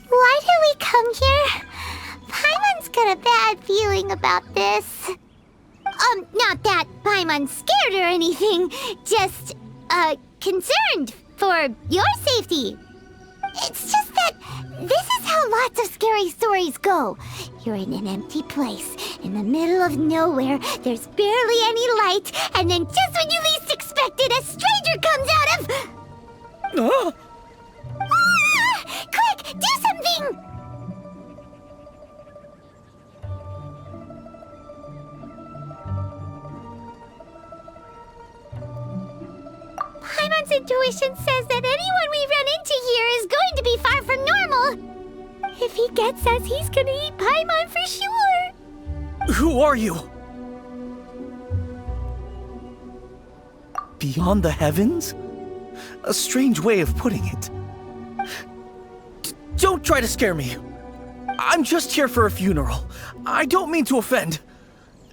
Why did we come here? Paimon's got a bad feeling about this. Not that Paimon's scared or anything, just, concerned for your safety. It's just that this is how lots of scary stories go. You're in an empty place, in the middle of nowhere, there's barely any light, and then just when you least expect it, a stranger comes out of... Oh! Ah! Quick, do something! Paimon's intuition says that anyone we run into here is going to be far from normal. If he gets us, he's gonna eat Paimon for sure. Who are you? Beyond the heavens? A strange way of putting it. Don't try to scare me. I'm just here for a funeral. I don't mean to offend.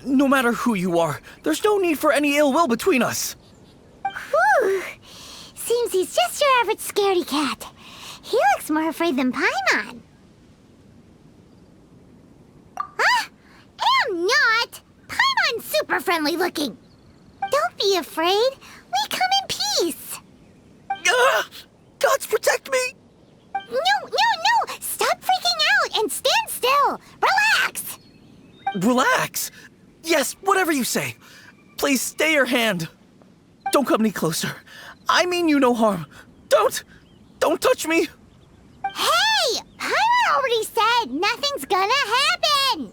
No matter who you are, there's no need for any ill will between us. Whew. Seems he's just your average scaredy cat. He looks more afraid than Paimon. Huh? I'm not! Paimon's super friendly looking. Don't be afraid. We come in peace. Gods protect me! No! Stop freaking out and stand still. Relax. Relax. Yes, whatever you say. Please stay your hand. Don't come any closer. I mean you no harm. Don't touch me. Hey! Paimon already said nothing's gonna happen.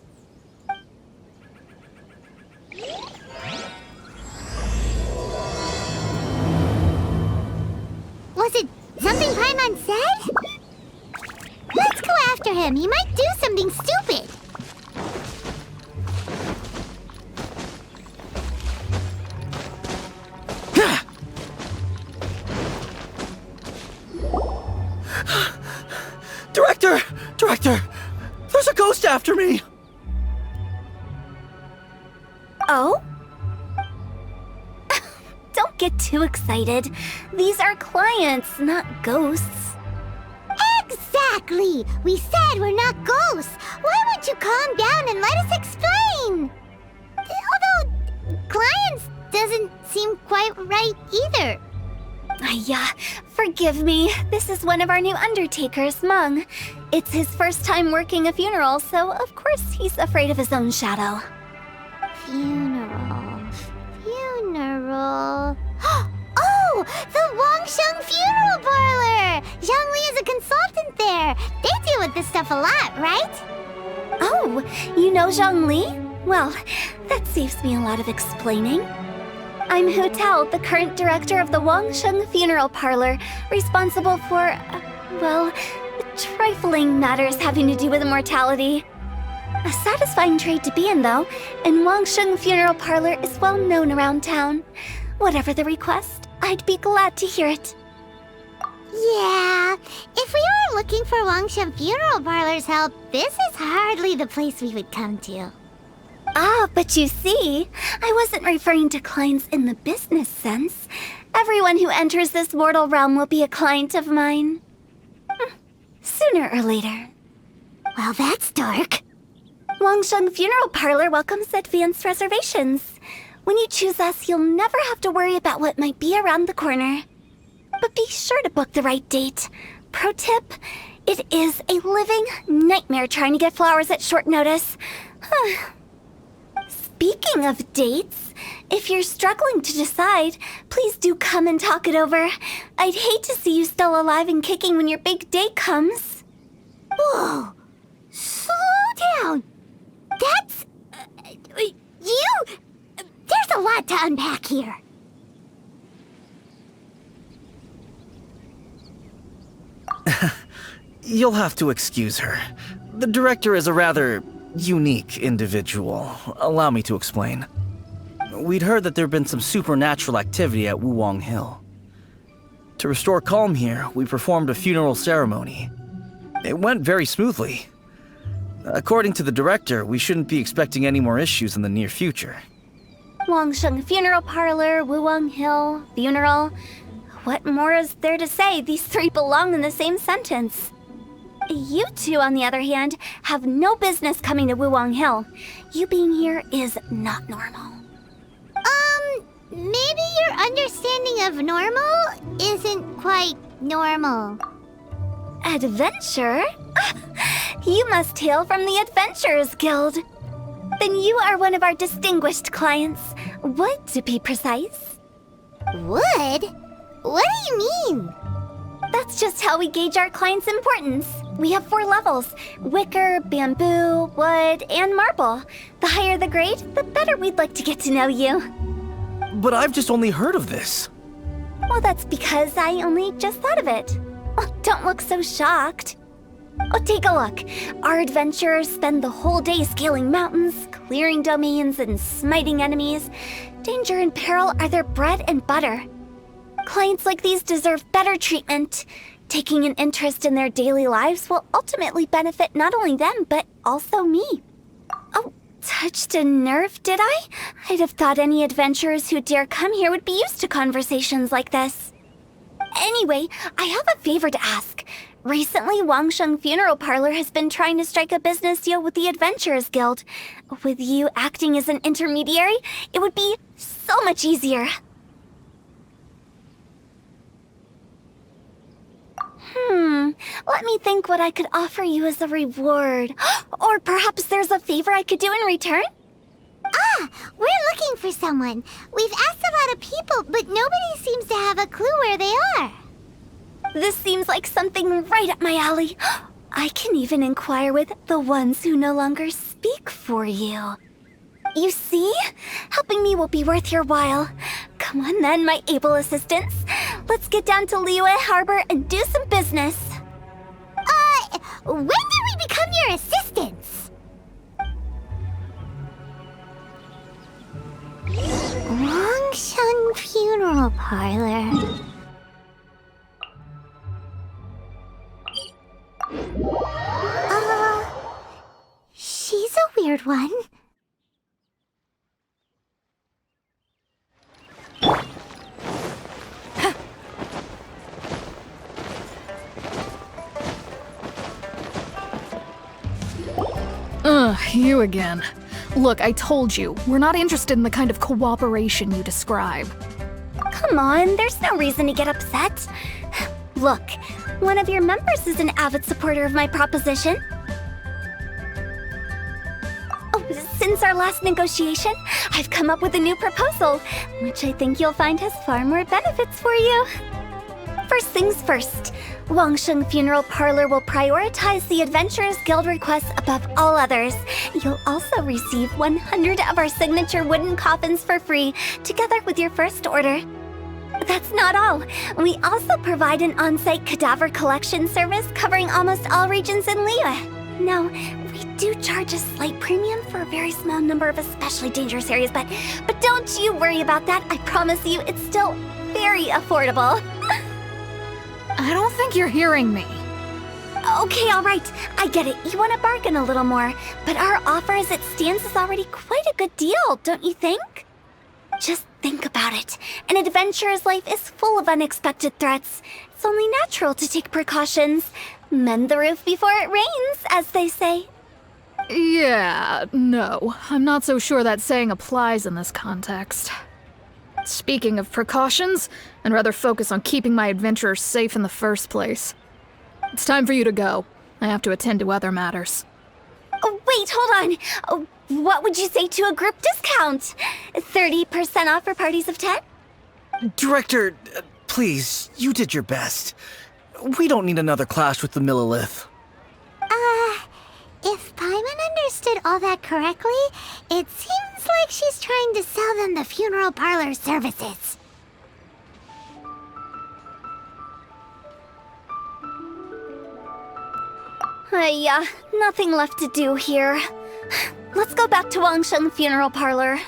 Was it something Paimon said? Let's go after him. He might do something stupid. Director! There's a ghost after me! Oh? Don't get too excited. These are clients, not ghosts. Exactly! We said we're not ghosts. Why won't you calm down and let us explain? Although, clients doesn't seem quite right either. Forgive me. This is one of our new undertakers, Mung. It's his first time working a funeral, so of course he's afraid of his own shadow. Funeral. Oh! The Wangsheng Funeral Parlor! Zhongli is a consultant there. They deal with this stuff a lot, right? Oh, you know Zhongli? Well, that saves me a lot of explaining. I'm Hu Tao, the current director of the Wangsheng Funeral Parlor, responsible for, trifling matters having to do with immortality. A satisfying trade to be in, though, and Wangsheng Funeral Parlor is well known around town. Whatever the request, I'd be glad to hear it. Yeah, if we were looking for Wangsheng Funeral Parlor's help, this is hardly the place we would come to. Ah, but you see, I wasn't referring to clients in the business sense. Everyone who enters this mortal realm will be a client of mine. Sooner or later. Well, that's dark. Wangsheng Funeral Parlor welcomes advanced reservations. When you choose us, you'll never have to worry about what might be around the corner. But be sure to book the right date. Pro tip, it is a living nightmare trying to get flowers at short notice. Speaking of dates, if you're struggling to decide, please do come and talk it over. I'd hate to see you still alive and kicking when your big day comes. Whoa! Slow down! That's... you... There's a lot to unpack here. You'll have to excuse her. The director is a rather unique individual. Allow me to explain. We'd heard that there'd been some supernatural activity at Wuwang Hill. To restore calm here, we performed a funeral ceremony. It went very smoothly. According to the director, we shouldn't be expecting any more issues in the near future. Wangsheng Funeral Parlor, Wuwang Hill, funeral. What more is there to say? These three belong in the same sentence. You two, on the other hand, have no business coming to Wuwang Hill. You being here is not normal. Maybe your understanding of normal isn't quite normal. Adventure? You must hail from the Adventurers Guild. Then you are one of our distinguished clients. Wood, to be precise. Wood? What do you mean? That's just how we gauge our clients' importance. We have 4 levels: wicker, bamboo, wood, and marble. The higher the grade, the better we'd like to get to know you. But I've just only heard of this. Well, that's because I only just thought of it. Oh, don't look so shocked. Oh, take a look. Our adventurers spend the whole day scaling mountains, clearing domains, and smiting enemies. Danger and peril are their bread and butter. Clients like these deserve better treatment. Taking an interest in their daily lives will ultimately benefit not only them, but also me. Oh, touched a nerve, did I? I'd have thought any adventurers who dare come here would be used to conversations like this. Anyway, I have a favor to ask. Recently, Wangsheng Funeral Parlor has been trying to strike a business deal with the Adventurers Guild. With you acting as an intermediary, it would be so much easier. Let me think what I could offer you as a reward. Or perhaps there's a favor I could do in return? We're looking for someone. We've asked a lot of people, but nobody seems to have a clue where they are. This seems like something right up my alley. I can even inquire with the ones who no longer speak for you. You see? Helping me will be worth your while. Come on then, my able assistants. Let's get down to Liyue Harbor and do some business. When did we become your assistants? Wangsheng Funeral Parlor. She's a weird one. You again. Look, I told you, we're not interested in the kind of cooperation you describe. Come on, there's no reason to get upset. Look, one of your members is an avid supporter of my proposition. Oh, since our last negotiation, I've come up with a new proposal, which I think you'll find has far more benefits for you. First things first, Wangsheng Funeral Parlor will prioritize the Adventurers Guild requests above all others. You'll also receive 100 of our signature wooden coffins for free, together with your first order. That's not all. We also provide an on-site cadaver collection service covering almost all regions in Liyue. Now, we do charge a slight premium for a very small number of especially dangerous areas, but don't you worry about that. I promise you, it's still very affordable. I don't think you're hearing me. Okay, all right. I get it. You want to bargain a little more, but our offer as it stands is already quite a good deal, don't you think? Just think about it. An adventurer's life is full of unexpected threats. It's only natural to take precautions. Mend the roof before it rains, as they say. Yeah, no. I'm not so sure that saying applies in this context. Speaking of precautions, I'd rather focus on keeping my adventurers safe in the first place. It's time for you to go. I have to attend to other matters. Oh, wait, hold on. Oh, what would you say to a group discount? 30% off for parties of 10? Director, please, you did your best. We don't need another clash with the Millilith. If Paimon understood all that correctly, it seems like she's trying to sell them the funeral parlor services. Nothing left to do here. Let's go back to Wangsheng Funeral Parlor.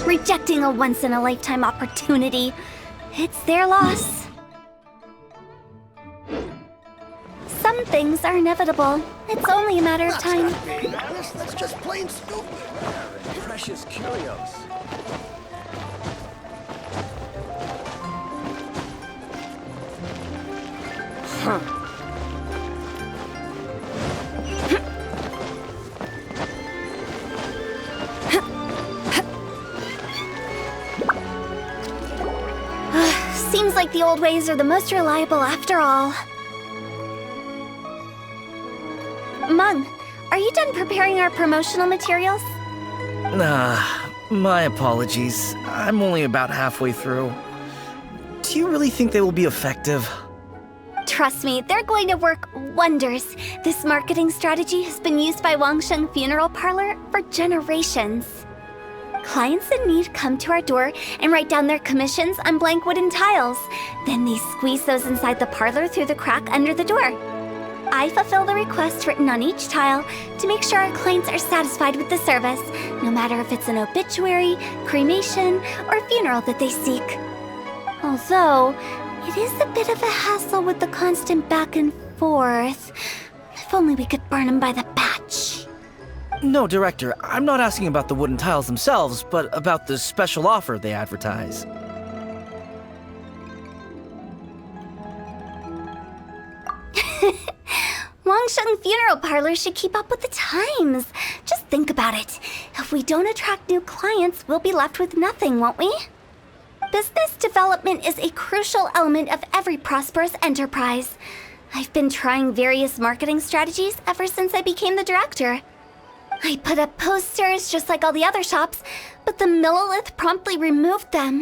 Rejecting a once-in-a-lifetime opportunity. It's their loss. Some things are inevitable. It's only a matter of time. Being honest, that's just plain stupid. Precious curios. Seems like the old ways are the most reliable after all. Mung, are you done preparing our promotional materials? My apologies. I'm only about halfway through. Do you really think they will be effective? Trust me, they're going to work wonders. This marketing strategy has been used by Wangsheng Funeral Parlor for generations. Clients in need come to our door and write down their commissions on blank wooden tiles. Then they squeeze those inside the parlor through the crack under the door. I fulfill the requests written on each tile to make sure our clients are satisfied with the service, no matter if it's an obituary, cremation, or funeral that they seek. Although, it is a bit of a hassle with the constant back and forth. If only we could burn them by the batch. No, Director, I'm not asking about the wooden tiles themselves, but about the special offer they advertise. Wangsheng Funeral Parlor should keep up with the times. Just think about it. If we don't attract new clients, we'll be left with nothing, won't we? Business development is a crucial element of every prosperous enterprise. I've been trying various marketing strategies ever since I became the director. I put up posters just like all the other shops, but the Millilith promptly removed them.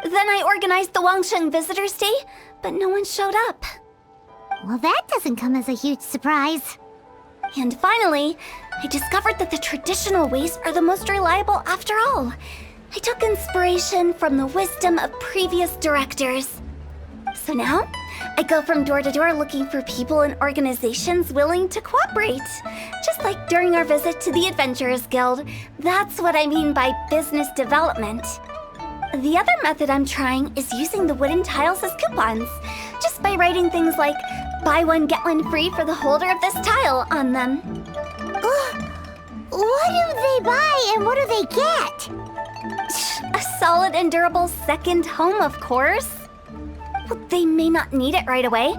Then I organized the Wangsheng Visitors Day, but no one showed up. Well, that doesn't come as a huge surprise. And finally, I discovered that the traditional ways are the most reliable after all. I took inspiration from the wisdom of previous directors. So now, I go from door to door looking for people and organizations willing to cooperate. Just like during our visit to the Adventurers Guild. That's what I mean by business development. The other method I'm trying is using the wooden tiles as coupons. Just by writing things like, buy one, get one free for the holder of this tile on them. What do they buy and what do they get? A solid and durable second home, of course. Well, they may not need it right away,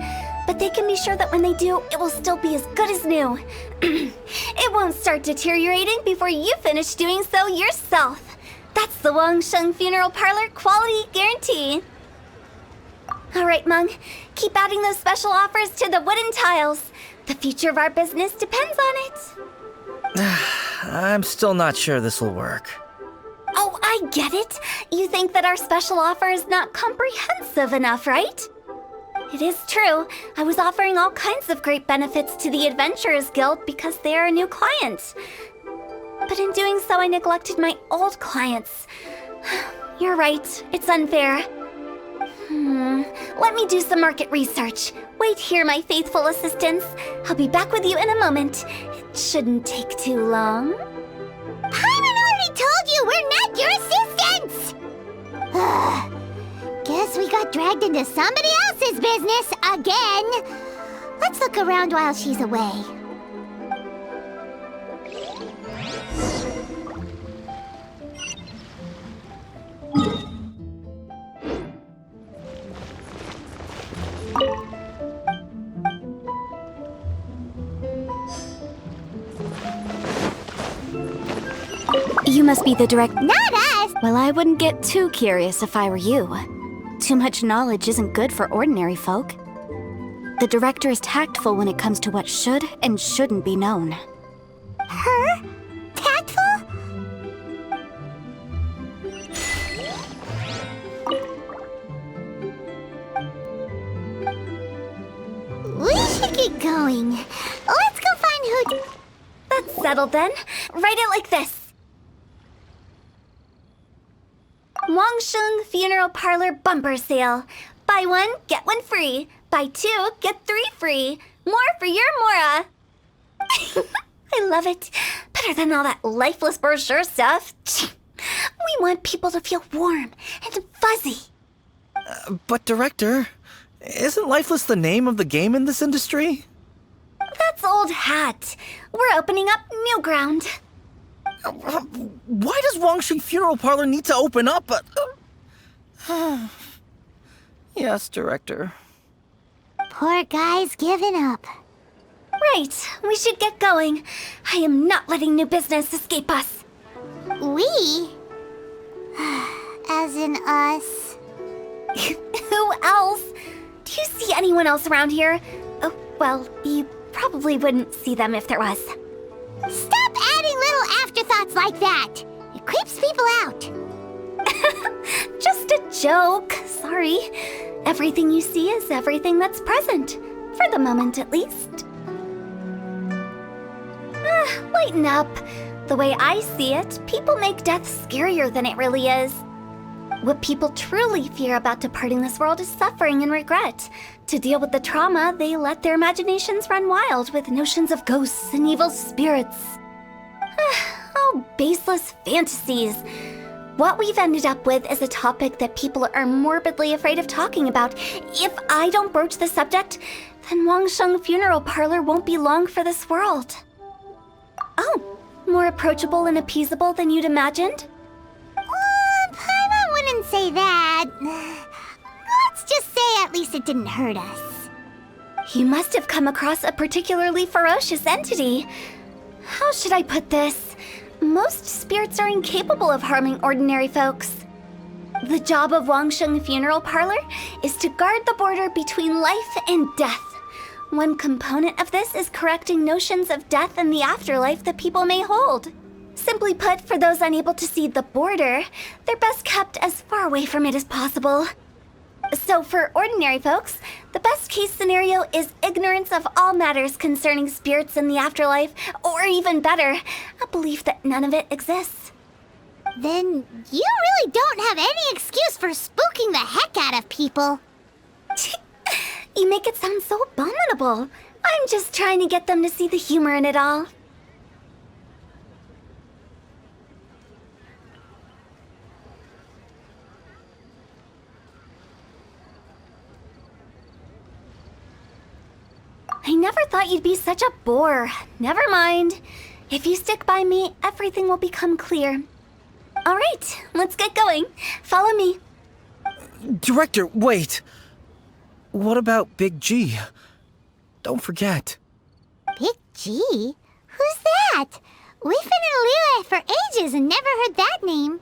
but they can be sure that when they do, it will still be as good as new. It won't start deteriorating before you finish doing so yourself. That's the Wangsheng Funeral Parlor quality guarantee. All right, Mung, keep adding those special offers to the wooden tiles. The future of our business depends on it. I'm still not sure this will work. Oh, I get it. You think that our special offer is not comprehensive enough, right? It is true. I was offering all kinds of great benefits to the Adventurers Guild because they are a new client. But in doing so, I neglected my old clients. You're right. It's unfair. Let me do some market research. Wait here, my faithful assistants. I'll be back with you in a moment. It shouldn't take too long. Paimon already told you we're not your assistants! Guess we got dragged into somebody else's business again. Let's look around while she's away. You must be the direct... Not us! Well, I wouldn't get too curious if I were you. Too much knowledge isn't good for ordinary folk. The director is tactful when it comes to what should and shouldn't be known. Her? Tactful? We should get going. Let's go find who... That's settled then. Write it like this. Wangsheng Funeral Parlor Bumper Sale. Buy one, get one free. Buy two, get three free. More for your Mora. I love it. Better than all that lifeless brochure stuff. We want people to feel warm and fuzzy. But Director, isn't Lifeless the name of the game in this industry? That's old hat. We're opening up new ground. Why does Wangsheng Funeral Parlor need to open up? Yes, Director. Poor guy's given up. Right, we should get going. I am not letting new business escape us. We? As in us. Who else? Do you see anyone else around here? Oh, well, you probably wouldn't see them if there was. Stop adding little afterthoughts like that! It creeps people out. Just a joke. Sorry. Everything you see is everything that's present. For the moment, at least. Lighten up. The way I see it, people make death scarier than it really is. What people truly fear about departing this world is suffering and regret. To deal with the trauma, they let their imaginations run wild with notions of ghosts and evil spirits. Oh, baseless fantasies. What we've ended up with is a topic that people are morbidly afraid of talking about. If I don't broach the subject, then Wangsheng Funeral Parlor won't be long for this world. Oh, more approachable and appeasable than you'd imagined? Paimon wouldn't say that. Let's just say at least it didn't hurt us. You must have come across a particularly ferocious entity. How should I put this? Most spirits are incapable of harming ordinary folks. The job of Wangsheng Funeral Parlor is to guard the border between life and death. One component of this is correcting notions of death and the afterlife that people may hold. Simply put, for those unable to see the border, they're best kept as far away from it as possible. So for ordinary folks, the best case scenario is ignorance of all matters concerning spirits in the afterlife, or even better, a belief that none of it exists. Then you really don't have any excuse for spooking the heck out of people. You make it sound so abominable. I'm just trying to get them to see the humor in it all. I never thought you'd be such a bore. Never mind. If you stick by me, everything will become clear. All right, let's get going. Follow me. Director, wait! What about Big G? Don't forget. Big G? Who's that? We've been in Liyue for ages and never heard that name.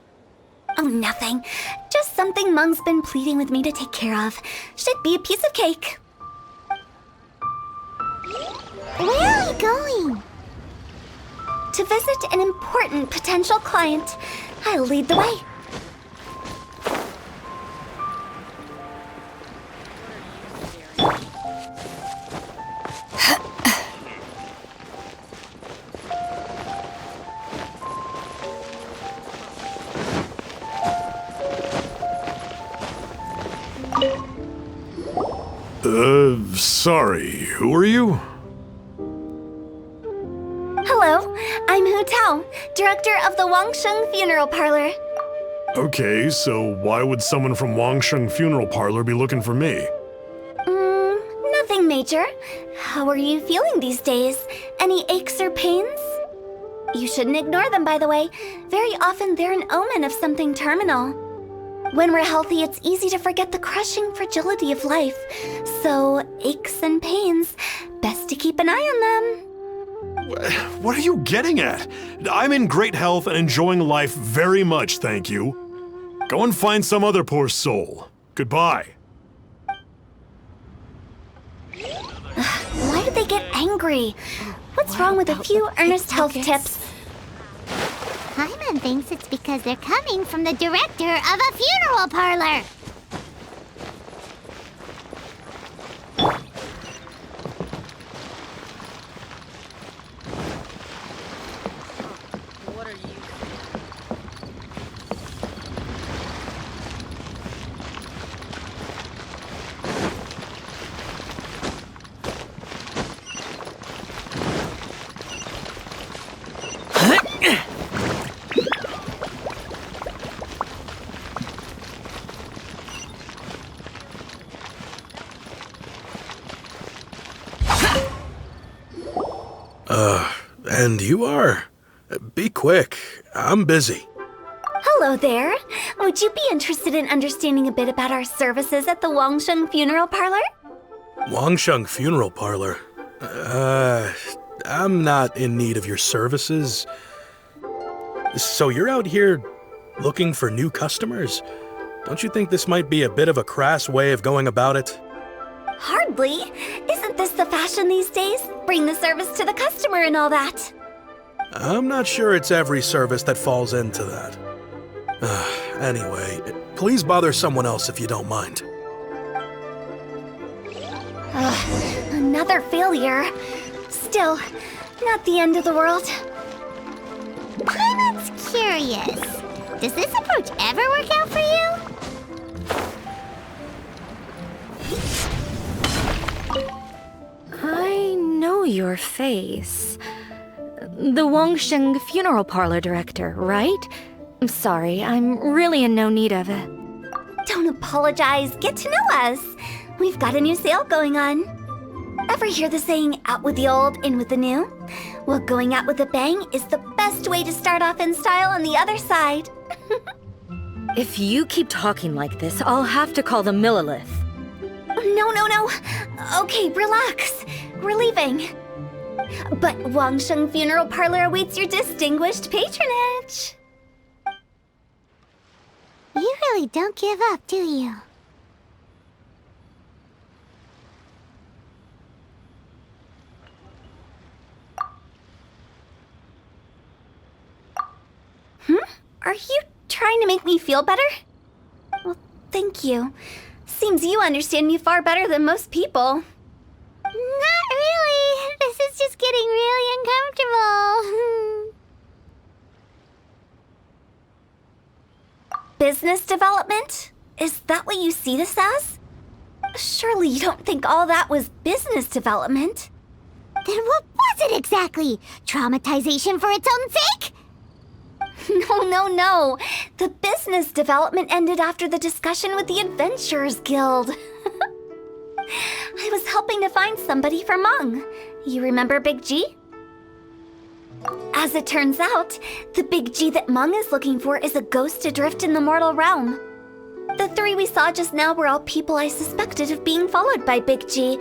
Oh, nothing. Just something Mung's been pleading with me to take care of. Should be a piece of cake. Where are we going? To visit an important potential client. I'll lead the way. Sorry, who are you? Hello, I'm Hu Tao, director of the Wangsheng Funeral Parlor. Okay, so why would someone from Wangsheng Funeral Parlor be looking for me? Nothing major. How are you feeling these days? Any aches or pains? You shouldn't ignore them, by the way. Very often they're an omen of something terminal. When we're healthy, it's easy to forget the crushing fragility of life. So, aches and pains, best to keep an eye on them. What are you getting at? I'm in great health and enjoying life very much, thank you. Go and find some other poor soul. Goodbye. Why did they get angry? What's wrong with a few earnest health tips? Paimon thinks it's because they're coming from the director of a funeral parlor. And you are? Be quick. I'm busy. Hello there. Would you be interested in understanding a bit about our services at the Wangsheng Funeral Parlor? Wangsheng Funeral Parlor. I'm not in need of your services. So you're out here looking for new customers? Don't you think this might be a bit of a crass way of going about it? Hardly. Isn't this the fashion these days? Bring the service to the customer and all that. I'm not sure it's every service that falls into that. Anyway, please bother someone else if you don't mind. Another failure. Still, not the end of the world. Paimon's curious. Does this approach ever work out for you? I know your face. The Wangsheng Funeral Parlor director, right? I'm sorry, I'm really in no need of it. Don't apologize. Get to know us. We've got a new sale going on. Ever hear the saying, out with the old, in with the new? Well, going out with a bang is the best way to start off in style on the other side. If you keep talking like this, I'll have to call the Millilith. No. Okay, relax. We're leaving. But Wangsheng Funeral Parlor awaits your distinguished patronage. You really don't give up, do you? Are you trying to make me feel better? Well, thank you. Seems you understand me far better than most people. Not really. This is just getting really uncomfortable. Business development? Is that what you see this as? Surely you don't think all that was business development. Then what was it exactly? Traumatization for its own sake? No. The business development ended after the discussion with the Adventurers Guild. I was helping to find somebody for Meng. You remember Big G? As it turns out, the Big G that Meng is looking for is a ghost adrift in the mortal realm. The three we saw just now were all people I suspected of being followed by Big G,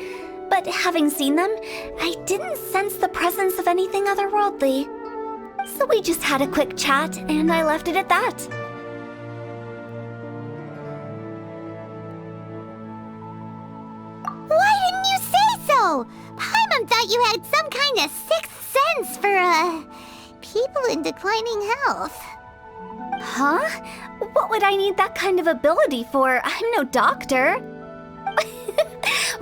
but having seen them, I didn't sense the presence of anything otherworldly. So we just had a quick chat, and I left it at that. Why didn't you say so? Paimon thought you had some kind of sixth sense for, people in declining health. Huh? What would I need that kind of ability for? I'm no doctor.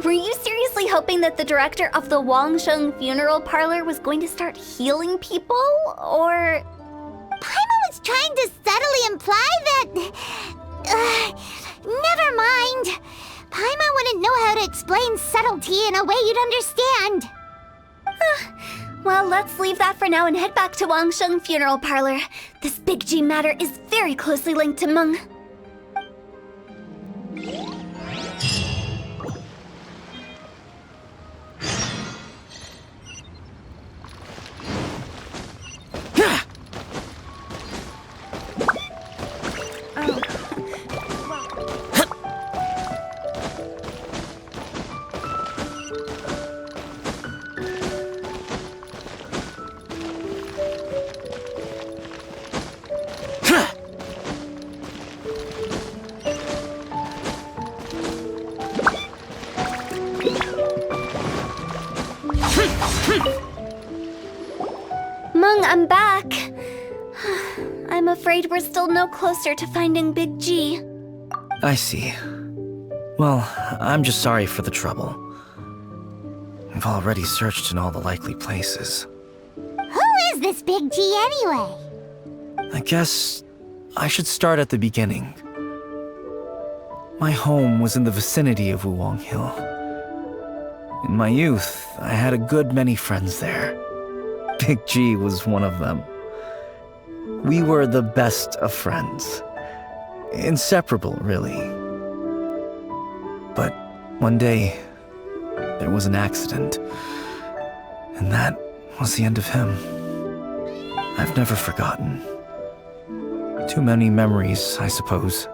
Were you seriously hoping that the director of the Wangsheng Funeral Parlor was going to start healing people, or...? Paimon was trying to subtly imply that... never mind. Paimon wouldn't know how to explain subtlety in a way you'd understand. Well, let's leave that for now and head back to Wangsheng Funeral Parlor. This Big G matter is very closely linked to Meng. Meng, I'm back. I'm afraid we're still no closer to finding Big G. I see. Well, I'm just sorry for the trouble. We've already searched in all the likely places. Who is this Big G anyway? I guess I should start at the beginning. My home was in the vicinity of Wuwang Hill. In my youth, I had a good many friends there. Big G was one of them. We were the best of friends. Inseparable, really. But one day, there was an accident. And that was the end of him. I've never forgotten. Too many memories, I suppose.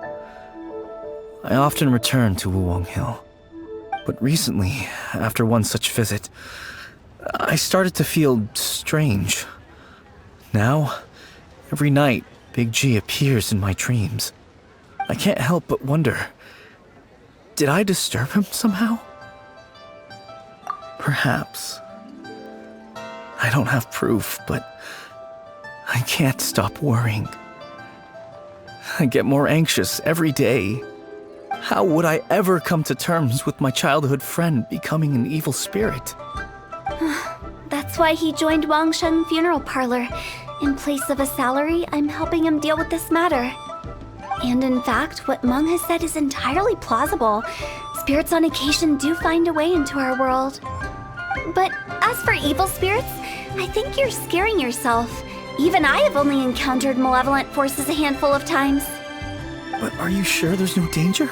I often return to Wuwang Hill. But recently, after one such visit, I started to feel strange. Now, every night, Big G appears in my dreams. I can't help but wonder, did I disturb him somehow? Perhaps. I don't have proof, but I can't stop worrying. I get more anxious every day. How would I ever come to terms with my childhood friend becoming an evil spirit? That's why he joined Wangsheng Funeral Parlor. In place of a salary, I'm helping him deal with this matter. And in fact, what Meng has said is entirely plausible. Spirits on occasion do find a way into our world. But as for evil spirits, I think you're scaring yourself. Even I have only encountered malevolent forces a handful of times. But are you sure there's no danger?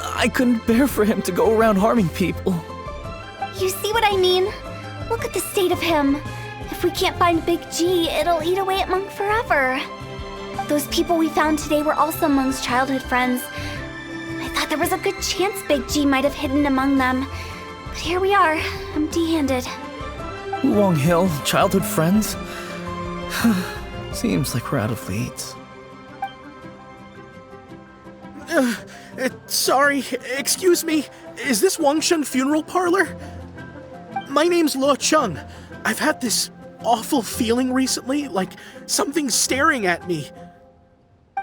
I couldn't bear for him to go around harming people. You see what I mean? Look at the state of him. If we can't find Big G, it'll eat away at Meng forever. Those people we found today were also Meng's childhood friends. I thought there was a good chance Big G might have hidden among them. But here we are, empty-handed. Wuwang Hill, childhood friends? Seems like we're out of leads. Sorry, excuse me. Is this Wangsheng Funeral Parlor? My name's Luo Chung. I've had this awful feeling recently, like something's staring at me.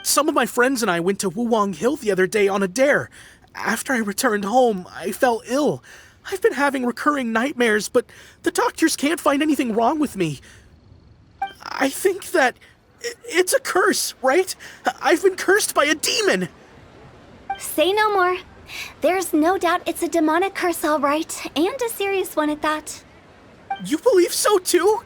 Some of my friends and I went to Wuwang Hill the other day on a dare. After I returned home, I fell ill. I've been having recurring nightmares, but the doctors can't find anything wrong with me. I think that it's a curse, right? I've been cursed by a demon. Say no more. There's no doubt it's a demonic curse, all right, and a serious one at that. You believe so too?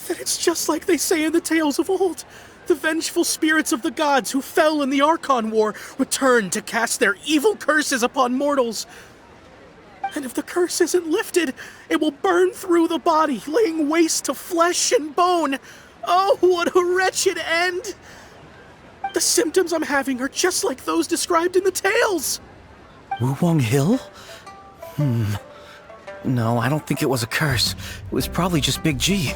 Then it's just like they say in the tales of old. The vengeful spirits of the gods who fell in the Archon War return to cast their evil curses upon mortals. And if the curse isn't lifted, it will burn through the body, laying waste to flesh and bone. Oh, what a wretched end! The symptoms I'm having are just like those described in the tales. Wuwang Hill? No, I don't think it was a curse. It was probably just Big G.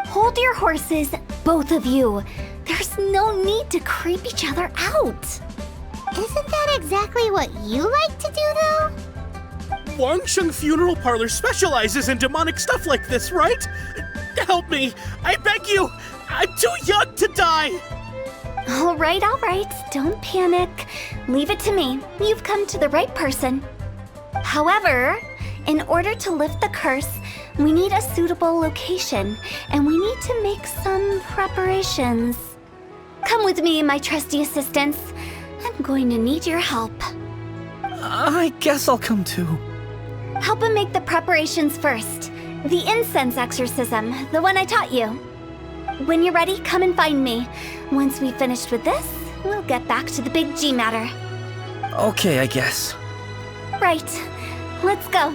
Hold your horses, both of you. There's no need to creep each other out. Isn't that exactly what you like to do, though? Wangsheng Funeral Parlor specializes in demonic stuff like this, right? Help me, I beg you. I'm too young to die. All right, don't panic. Leave it to me. You've come to the right person. However, in order to lift the curse, we need a suitable location, and we need to make some preparations. Come with me, my trusty assistants. I'm going to need your help. I guess I'll come too. Help him make the preparations first. The incense exorcism, the one I taught you. When you're ready, come and find me. Once we've finished with this, we'll get back to the Big G matter. Okay, I guess. Right. Let's go.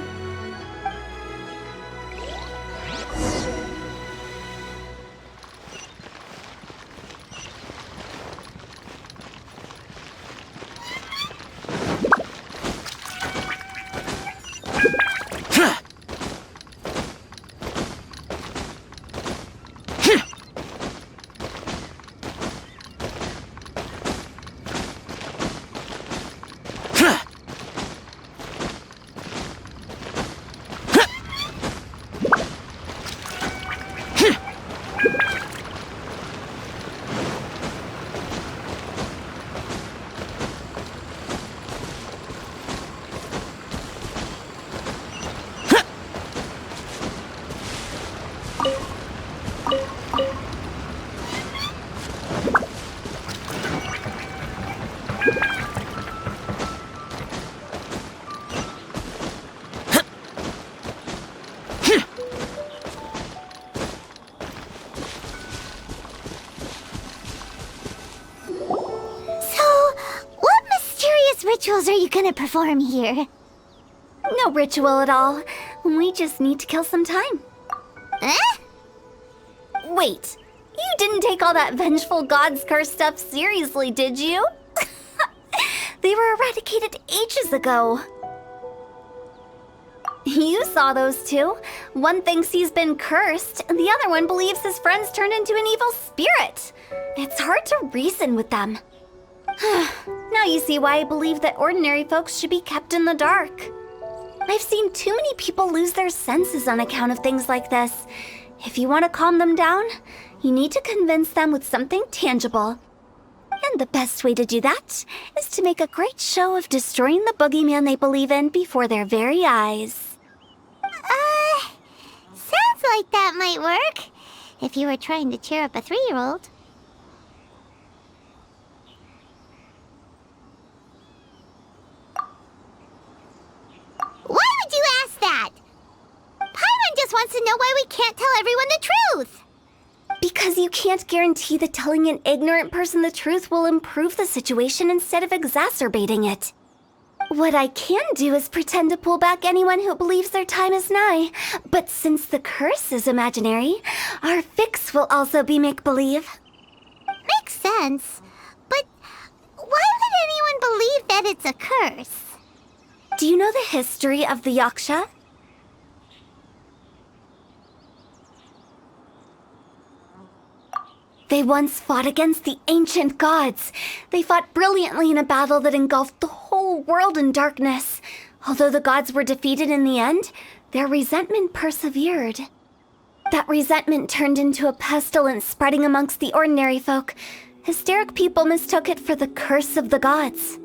Rituals are you gonna perform here? No ritual at all. We just need to kill some time. Eh? Wait, you didn't take all that vengeful god's curse stuff seriously, did you? They were eradicated ages ago. You saw those two. One thinks he's been cursed, and the other one believes his friend's turned into an evil spirit. It's hard to reason with them. Now you see why I believe that ordinary folks should be kept in the dark. I've seen too many people lose their senses on account of things like this. If you want to calm them down, you need to convince them with something tangible. And the best way to do that is to make a great show of destroying the boogeyman they believe in before their very eyes. Sounds like that might work. If you were trying to cheer up a 3-year-old. Why would you ask that? Paimon just wants to know why we can't tell everyone the truth. Because you can't guarantee that telling an ignorant person the truth will improve the situation instead of exacerbating it. What I can do is pretend to pull back anyone who believes their time is nigh. But since the curse is imaginary, our fix will also be make-believe. Makes sense. But why would anyone believe that it's a curse? Do you know the history of the Yaksha? They once fought against the ancient gods. They fought brilliantly in a battle that engulfed the whole world in darkness. Although the gods were defeated in the end, their resentment persevered. That resentment turned into a pestilence spreading amongst the ordinary folk. Hysteric people mistook it for the curse of the gods.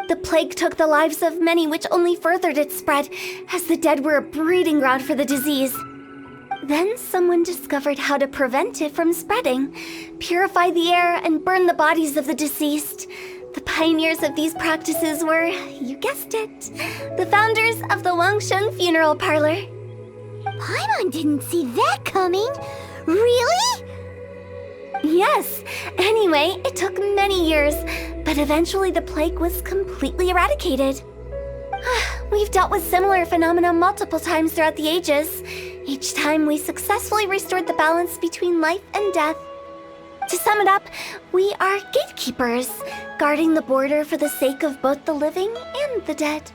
The plague took the lives of many, which only furthered its spread, as the dead were a breeding ground for the disease. Then someone discovered how to prevent it from spreading, purify the air, and burn the bodies of the deceased. The pioneers of these practices were, you guessed it, the founders of the Wangsheng Funeral Parlor. Paimon didn't see that coming. Really? Yes. Anyway, it took many years, but eventually the plague was completely eradicated. We've dealt with similar phenomena multiple times throughout the ages. Each time we successfully restored the balance between life and death. To sum it up, we are gatekeepers, guarding the border for the sake of both the living and the dead.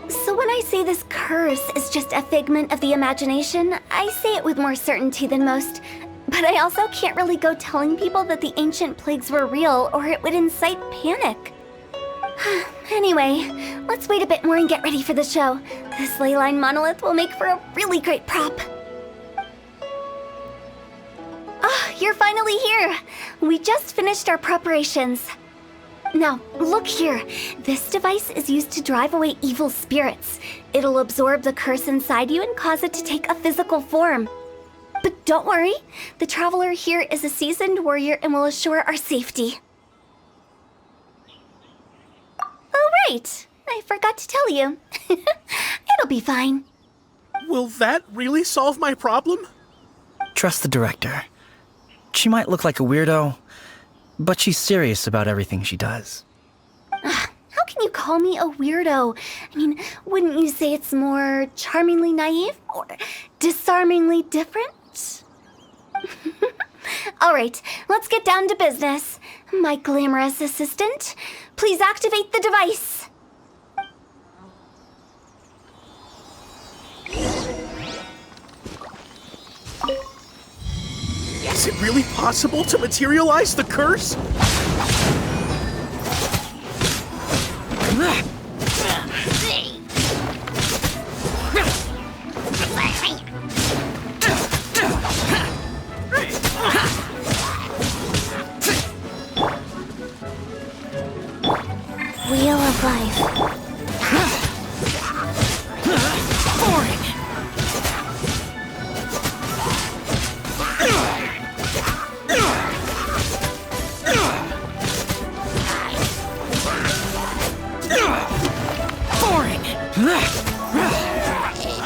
So when I say this curse is just a figment of the imagination, I say it with more certainty than most. But I also can't really go telling people that the ancient plagues were real, or it would incite panic. Anyway, let's wait a bit more and get ready for the show. This ley line monolith will make for a really great prop. You're finally here! We just finished our preparations. Now, look here. This device is used to drive away evil spirits. It'll absorb the curse inside you and cause it to take a physical form. But don't worry, the traveler here is a seasoned warrior and will assure our safety. Oh, right. I forgot to tell you. It'll be fine. Will that really solve my problem? Trust the director. She might look like a weirdo, but she's serious about everything she does. How can you call me a weirdo? I mean, wouldn't you say it's more charmingly naive or disarmingly different? All right, let's get down to business. My glamorous assistant, please activate the device. Is it really possible to materialize the curse? Wheel of Life.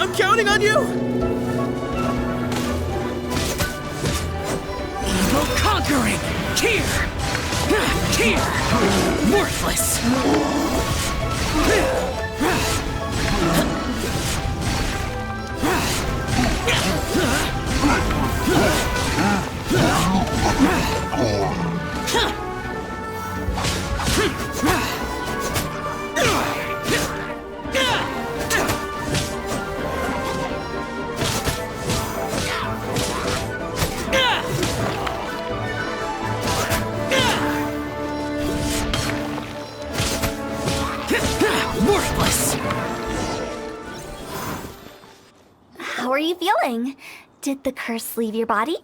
I'm counting on you! Evil conquering! Here! Here! Worthless! Worthless! How are you feeling? Did the curse leave your body?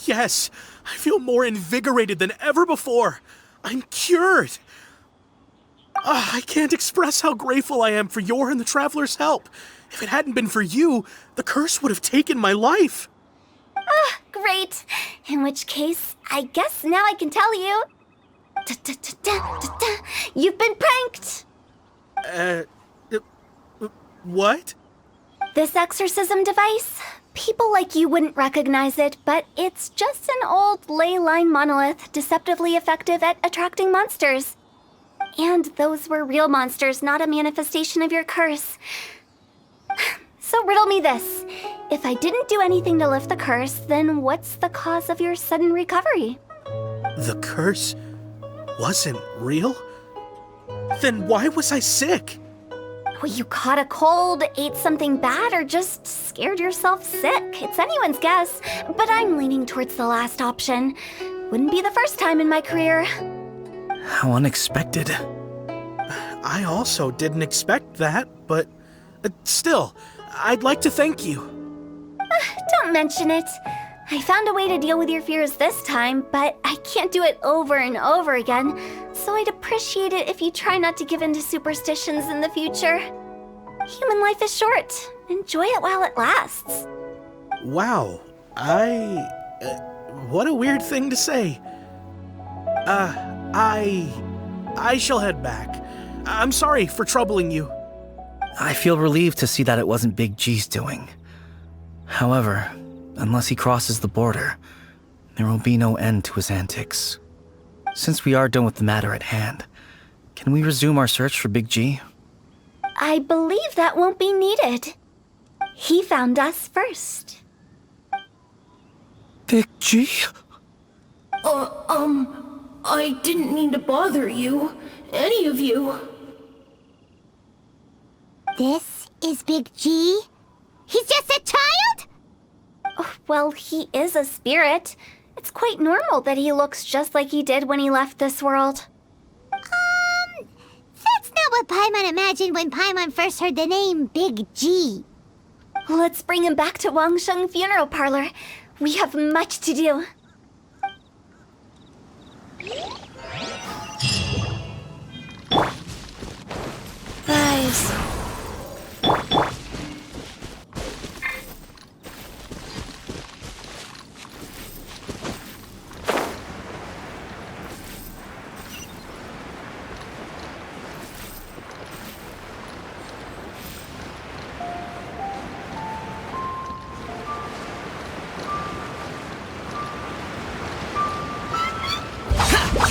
Yes, I feel more invigorated than ever before. I'm cured. I can't express how grateful I am for your and the Traveler's help. If it hadn't been for you, the curse would have taken my life. Great. In which case, I guess now I can tell you. You've been pranked! What? This exorcism device? People like you wouldn't recognize it, but it's just an old ley line monolith deceptively effective at attracting monsters. And those were real monsters, not a manifestation of your curse. So riddle me this. If I didn't do anything to lift the curse, then what's the cause of your sudden recovery? The curse wasn't real? Then why was I sick? Well, you caught a cold, ate something bad, or just scared yourself sick. It's anyone's guess, but I'm leaning towards the last option. Wouldn't be the first time in my career. How unexpected. I also didn't expect that, but still, I'd like to thank you. Don't mention it. I found a way to deal with your fears this time, but I can't do it over and over again, so I'd appreciate it if you try not to give in to superstitions in the future. Human life is short. Enjoy it while it lasts. Wow, what a weird thing to say. I shall head back. I'm sorry for troubling you. I feel relieved to see that it wasn't Big G's doing. However, unless he crosses the border, there will be no end to his antics. Since we are done with the matter at hand, can we resume our search for Big G? I believe that won't be needed. He found us first. Big G? I didn't mean to bother you. Any of you. This is Big G? He's just a child? Oh, well, he is a spirit. It's quite normal that he looks just like he did when he left this world. That's not what Paimon imagined when Paimon first heard the name Big G. Let's bring him back to Wangsheng Funeral Parlor. We have much to do. Guys.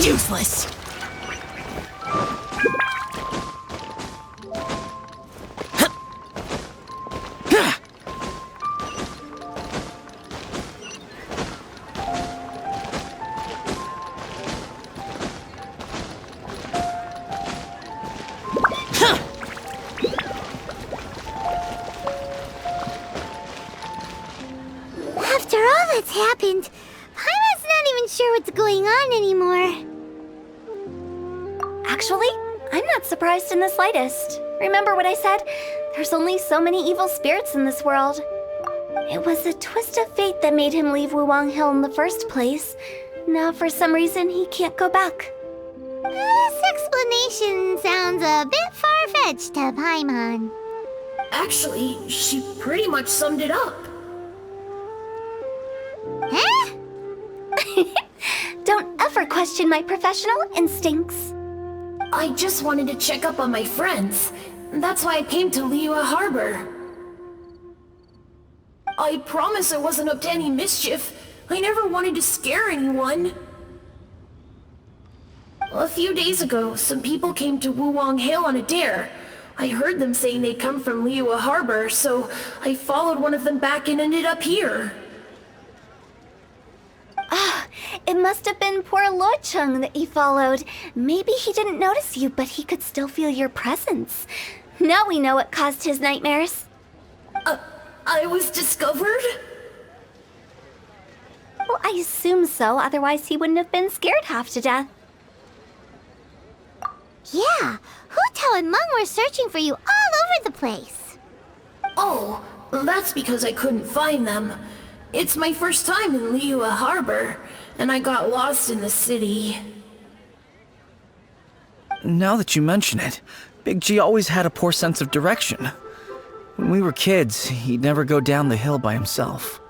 Useless! After all that's happened, Paimon's not even sure what's going on anymore. Actually, I'm not surprised in the slightest. Remember what I said? There's only so many evil spirits in this world. It was a twist of fate that made him leave Wuwang Hill in the first place. Now, for some reason, he can't go back. This explanation sounds a bit far-fetched to Paimon. Actually, she pretty much summed it up. Huh? Don't ever question my professional instincts. I just wanted to check up on my friends. That's why I came to Liyue Harbor. I promise I wasn't up to any mischief. I never wanted to scare anyone. A few days ago, some people came to Wuwang Hill on a dare. I heard them saying they'd come from Liyue Harbor, so I followed one of them back and ended up here. It must have been poor Luocheng that you followed. Maybe he didn't notice you, but he could still feel your presence. Now we know what caused his nightmares. I was discovered? Well, I assume so, otherwise he wouldn't have been scared half to death. Yeah, Hu Tao and Meng were searching for you all over the place. Oh, that's because I couldn't find them. It's my first time in Liyue Harbor, and I got lost in the city. Now that you mention it, Big G always had a poor sense of direction. When we were kids, he'd never go down the hill by himself.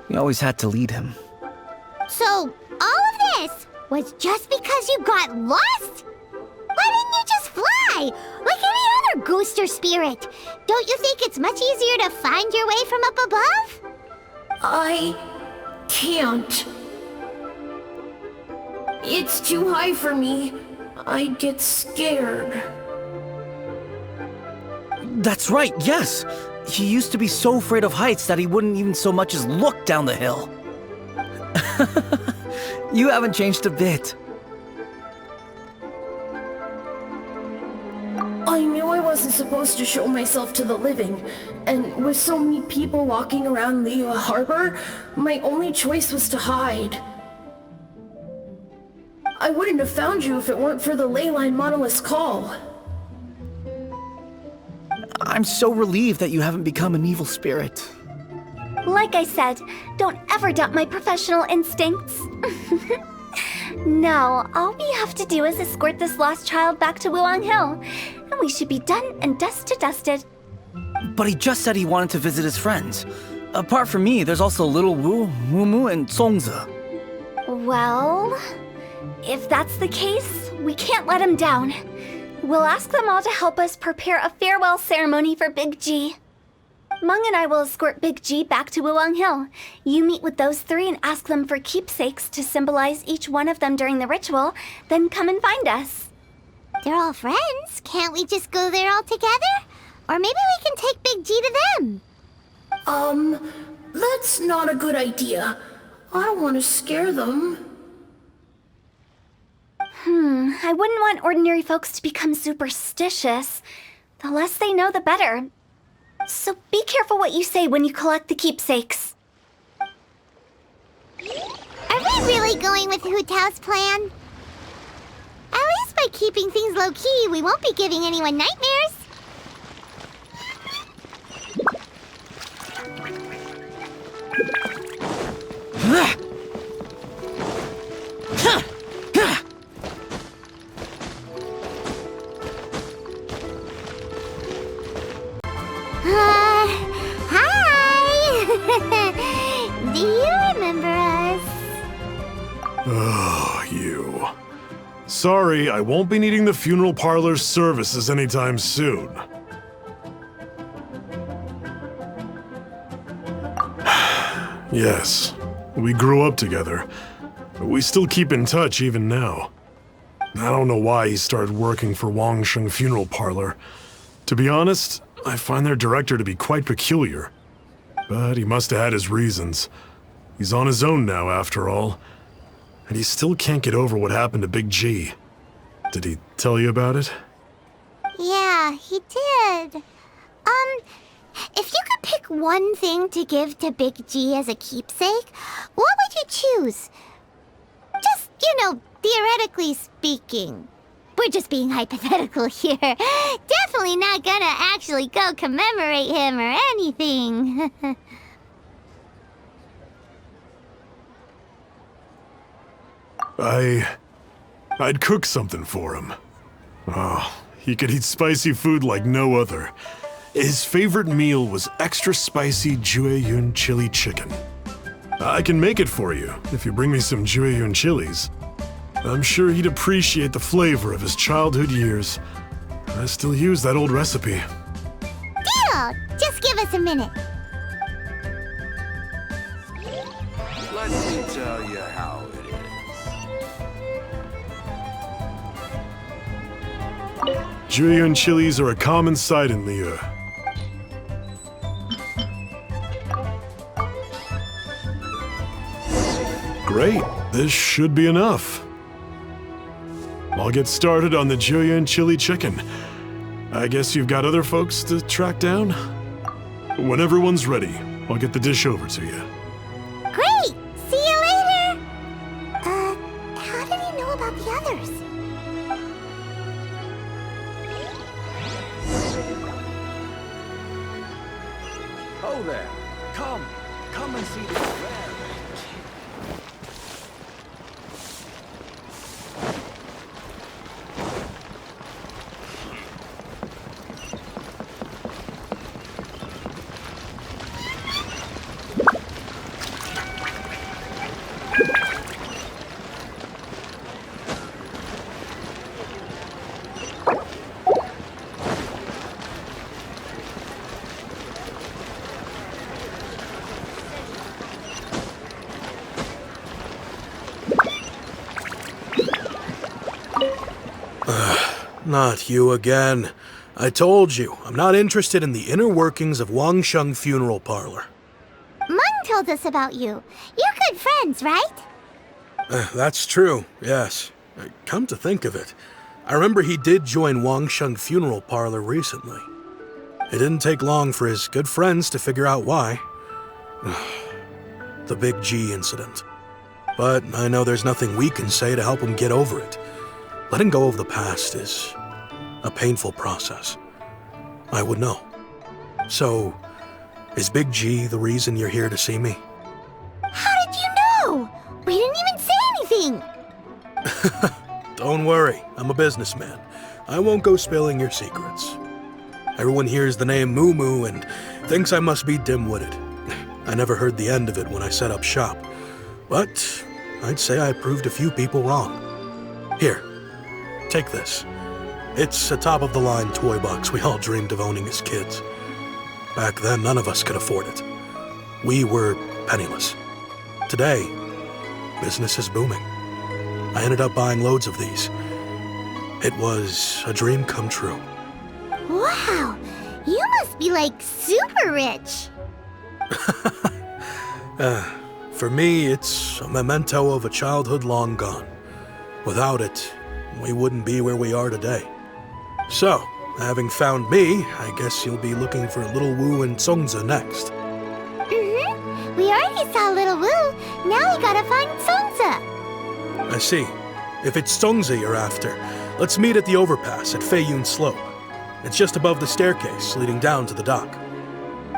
We always had to lead him. So, all of this was just because you got lost? Why didn't you just fly? Like any other ghost or spirit? Don't you think it's much easier to find your way from up above? I can't. It's too high for me. I'd get scared. That's right, yes! He used to be so afraid of heights that he wouldn't even so much as look down the hill. You haven't changed a bit. I knew I wasn't supposed to show myself to the living, and with so many people walking around Liyue Harbor, my only choice was to hide. I wouldn't have found you if it weren't for the Leyline Monolith's call. I'm so relieved that you haven't become an evil spirit. Like I said, don't ever doubt my professional instincts. Now, all we have to do is escort this lost child back to Wuang Hill, and we should be done and dusted. But he just said he wanted to visit his friends. Apart from me, there's also Little Wu, Mumu, and Songzi. Well, if that's the case, we can't let him down. We'll ask them all to help us prepare a farewell ceremony for Big G. Meng and I will escort Big G back to Wuang Hill. You meet with those three and ask them for keepsakes to symbolize each one of them during the ritual, then come and find us. They're all friends. Can't we just go there all together? Or maybe we can take Big G to them. That's not a good idea. I don't want to scare them. I wouldn't want ordinary folks to become superstitious. The less they know, the better. So be careful what you say when you collect the keepsakes. Are we really going with Hu Tao's plan? At least by keeping things low-key, we won't be giving anyone nightmares. Hi! Do you remember us? Oh, you. Sorry, I won't be needing the funeral parlor's services anytime soon. Yes, we grew up together, but we still keep in touch even now. I don't know why he started working for Wangsheng Funeral Parlor. To be honest, I find their director to be quite peculiar. But he must have had his reasons. He's on his own now, after all. And he still can't get over what happened to Big G. Did he tell you about it? Yeah, he did. If you could pick one thing to give to Big G as a keepsake, what would you choose? Just, theoretically speaking. We're just being hypothetical here. Definitely not gonna actually go commemorate him or anything. I'd cook something for him. Oh, he could eat spicy food like no other. His favorite meal was extra spicy Jueyun chili chicken. I can make it for you if you bring me some Jueyun chilies. I'm sure he'd appreciate the flavor of his childhood years. I still use that old recipe. Deal! Just give us a minute. Let me tell you how it is. Jueyun chilies are a common sight in Liyue. Great, this should be enough. I'll get started on the Jueyun chili chicken. I guess you've got other folks to track down? When everyone's ready, I'll get the dish over to you. Great! See you later! How did he know about the others? Hello there. Come and see this rare. Not you again. I told you, I'm not interested in the inner workings of Wangsheng Funeral Parlor. Mung told us about you. You're good friends, right? That's true, yes. Come to think of it, I remember he did join Wangsheng Funeral Parlor recently. It didn't take long for his good friends to figure out why. The Big G incident. But I know there's nothing we can say to help him get over it. Letting go of the past is a painful process. I would know. So, is Big G the reason you're here to see me? How did you know? We didn't even say anything. Don't worry, I'm a businessman. I won't go spilling your secrets. Everyone hears the name Moo Moo and thinks I must be dim-witted. I never heard the end of it when I set up shop. But I'd say I proved a few people wrong. Here, take this. It's a top-of-the-line toy box we all dreamed of owning as kids. Back then, none of us could afford it. We were penniless. Today, business is booming. I ended up buying loads of these. It was a dream come true. Wow, you must be like super rich. For me, it's a memento of a childhood long gone. Without it, we wouldn't be where we are today. So, having found me, I guess you'll be looking for Little Wu and Songza next. Mm-hmm. We already saw Little Wu. Now we gotta find Songza. I see. If it's Songza you're after, let's meet at the overpass at Feiyun Slope. It's just above the staircase leading down to the dock.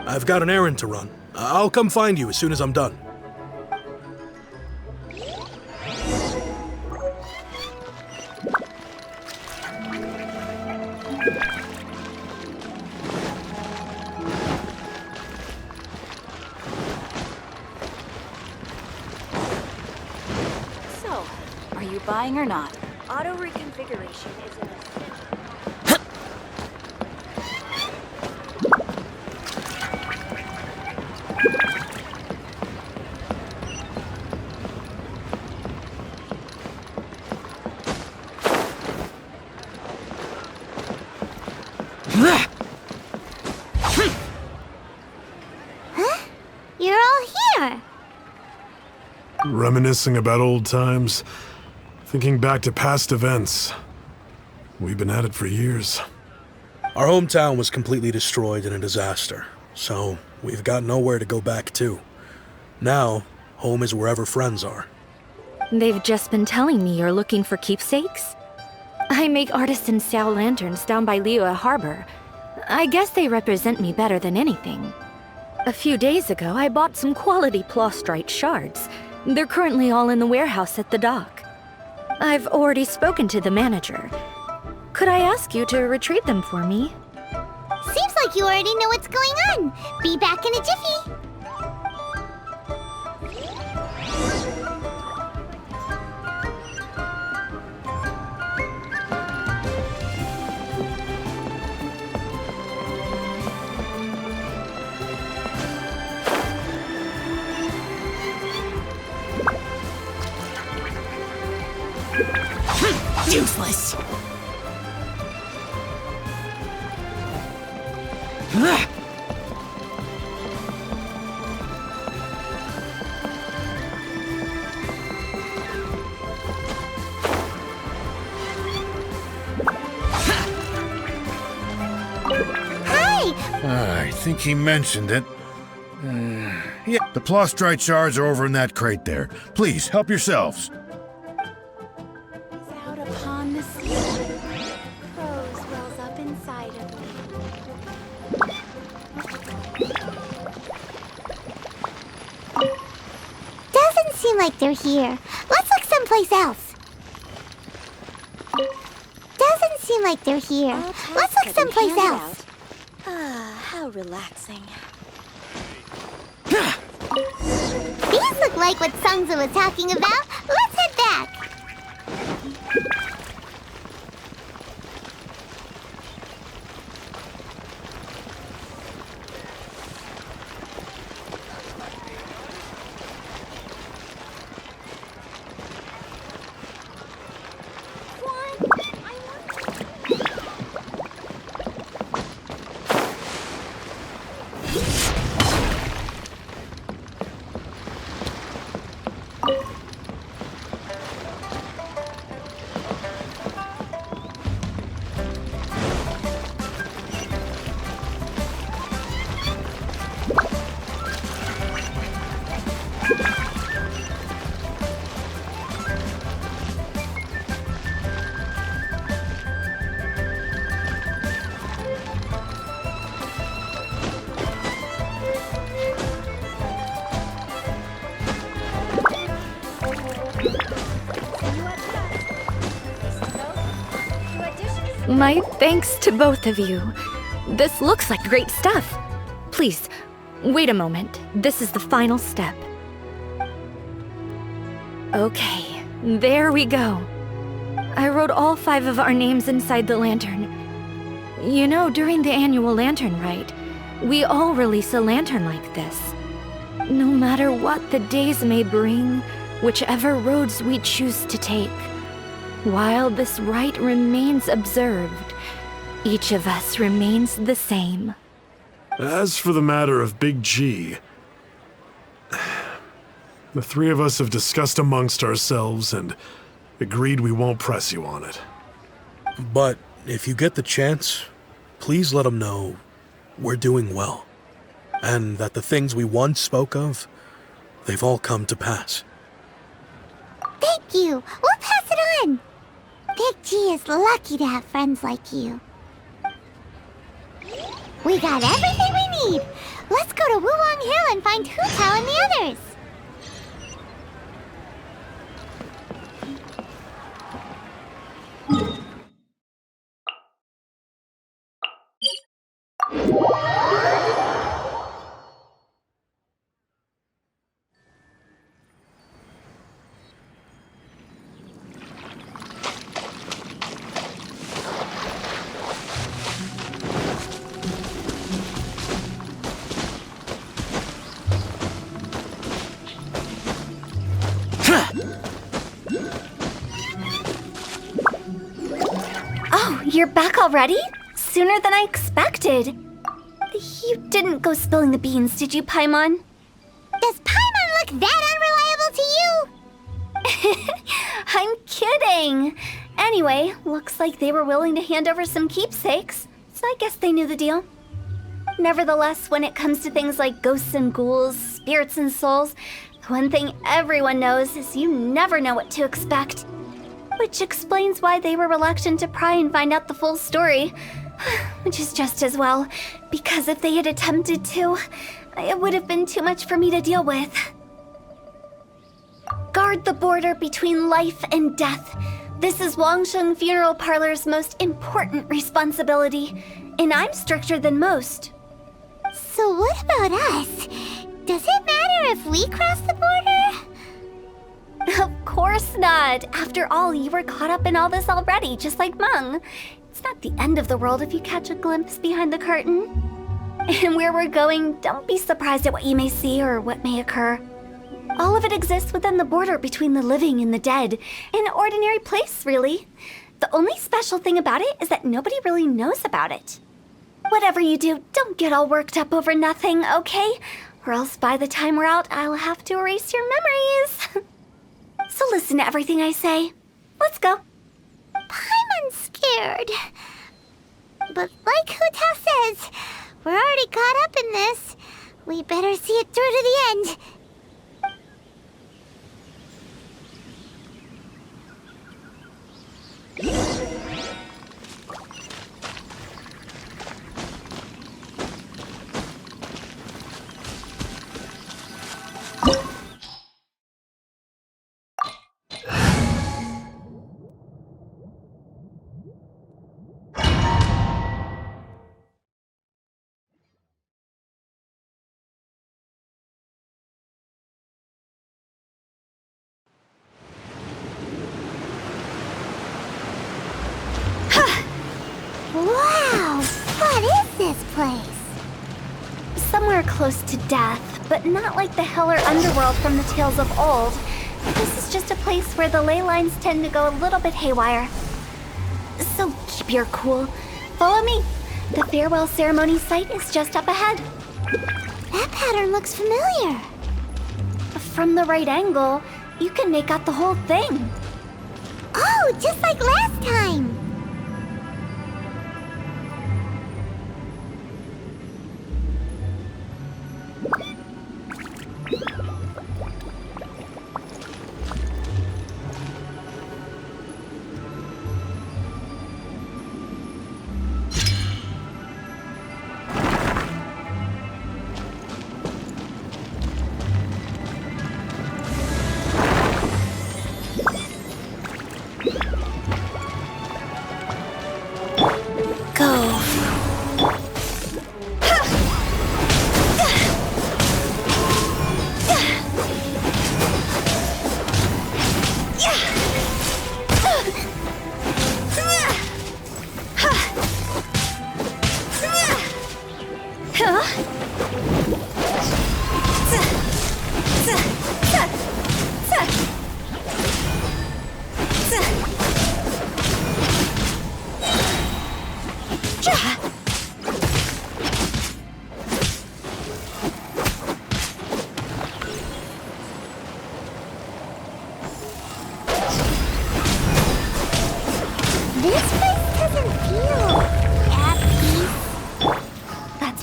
I've got an errand to run. I'll come find you as soon as I'm done. So, are you buying or not? Auto reconfiguration is an You're all here. Reminiscing about old times, thinking back to past events. We've been at it for years. Our hometown was completely destroyed in a disaster, so we've got nowhere to go back to. Now, home is wherever friends are. They've just been telling me you're looking for keepsakes. I make artisan Sao lanterns down by Liyue Harbor. I guess they represent me better than anything. A few days ago, I bought some quality plastrite shards. They're currently all in the warehouse at the dock. I've already spoken to the manager. Could I ask you to retrieve them for me? Seems like you already know what's going on. Be back in a jiffy. Useless! I think he mentioned it. Yeah, the plastrite shards are over in that crate there. Please, help yourselves. Out upon the sea, prose wells up inside of me. seem like they're here. Let's look someplace else. Doesn't seem like they're here. Let's look someplace else. Ah, how relaxing. These look like what Sungza was talking about. Let's head back. My thanks to both of you. This looks like great stuff. Please, wait a moment. This is the final step. Okay, there we go. I wrote all 5 of our names inside the lantern. You know, during the annual lantern rite, we all release a lantern like this. No matter what the days may bring, whichever roads we choose to take. While this rite remains observed, each of us remains the same. As for the matter of Big G, the 3 of us have discussed amongst ourselves and agreed we won't press you on it. But if you get the chance, please let them know we're doing well. And that the things we once spoke of, they've all come to pass. Thank you. We'll pass it on. Big G is lucky to have friends like you. We got everything we need. Let's go to Wuwang Hill and find Hu Tao and the others. Oh, you're back already? Sooner than I expected. You didn't go spilling the beans, did you, Paimon? Does Paimon look that unreliable to you? I'm kidding. Anyway, looks like they were willing to hand over some keepsakes, so I guess they knew the deal. Nevertheless, when it comes to things like ghosts and ghouls, spirits and souls, the one thing everyone knows is you never know what to expect. Which explains why they were reluctant to pry and find out the full story. Which is just as well, because if they had attempted to, it would have been too much for me to deal with. Guard the border between life and death. This is Wangsheng Funeral Parlor's most important responsibility, and I'm stricter than most. So what about us? Does it matter if we cross the border? Of course not. After all, you were caught up in all this already, just like Meng. It's not the end of the world if you catch a glimpse behind the curtain. And where we're going, don't be surprised at what you may see or what may occur. All of it exists within the border between the living and the dead. An ordinary place, really. The only special thing about it is that nobody really knows about it. Whatever you do, don't get all worked up over nothing, okay? Or else by the time we're out, I'll have to erase your memories. So listen to everything I say. Let's go. Paimon's scared. But like Hu Tao says, we're already caught up in this. We better see it through to the end. close to death, but not like the hell or underworld from the tales of old. This is just a place where the ley lines tend to go a little bit haywire. So keep your cool. Follow me. The farewell ceremony site is just up ahead. That pattern looks familiar. From the right angle, you can make out the whole thing. Oh, just like last time.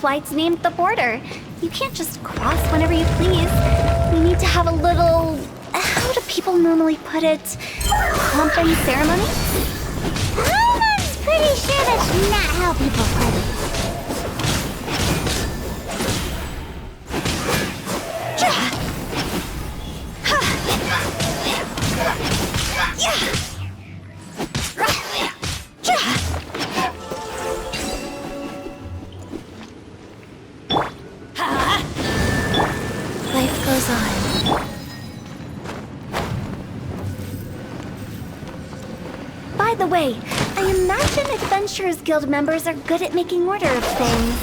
Why it's named the border. You can't just cross whenever you please. We need to have a little... how do people normally put it? Pomp and ceremony? I'm pretty sure that's not how people put it. Life goes on. By the way, I imagine Adventurers Guild members are good at making order of things.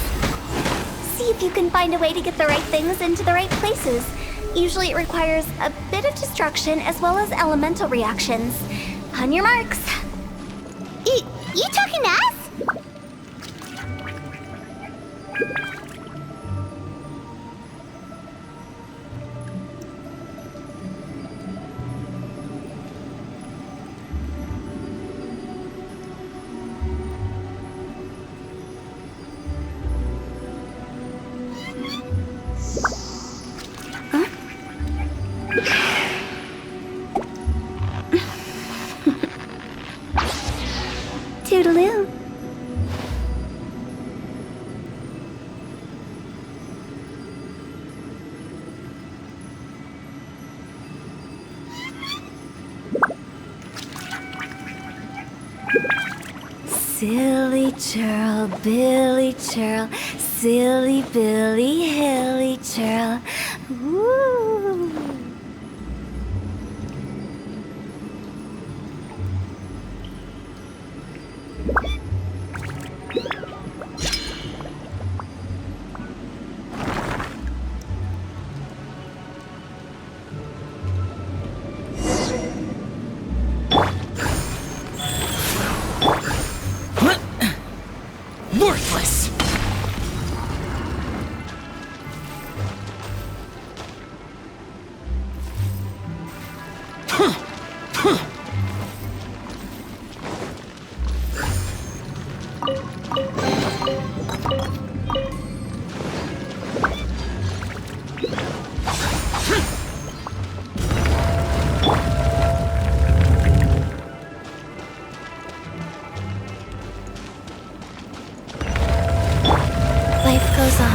See if you can find a way to get the right things into the right places. Usually it requires a bit of destruction as well as elemental reactions. On your marks. You talking to us? Toodaloo. Silly churl, Billy churl, silly Billy, hilly churl. Woo! Worthless! Life goes on.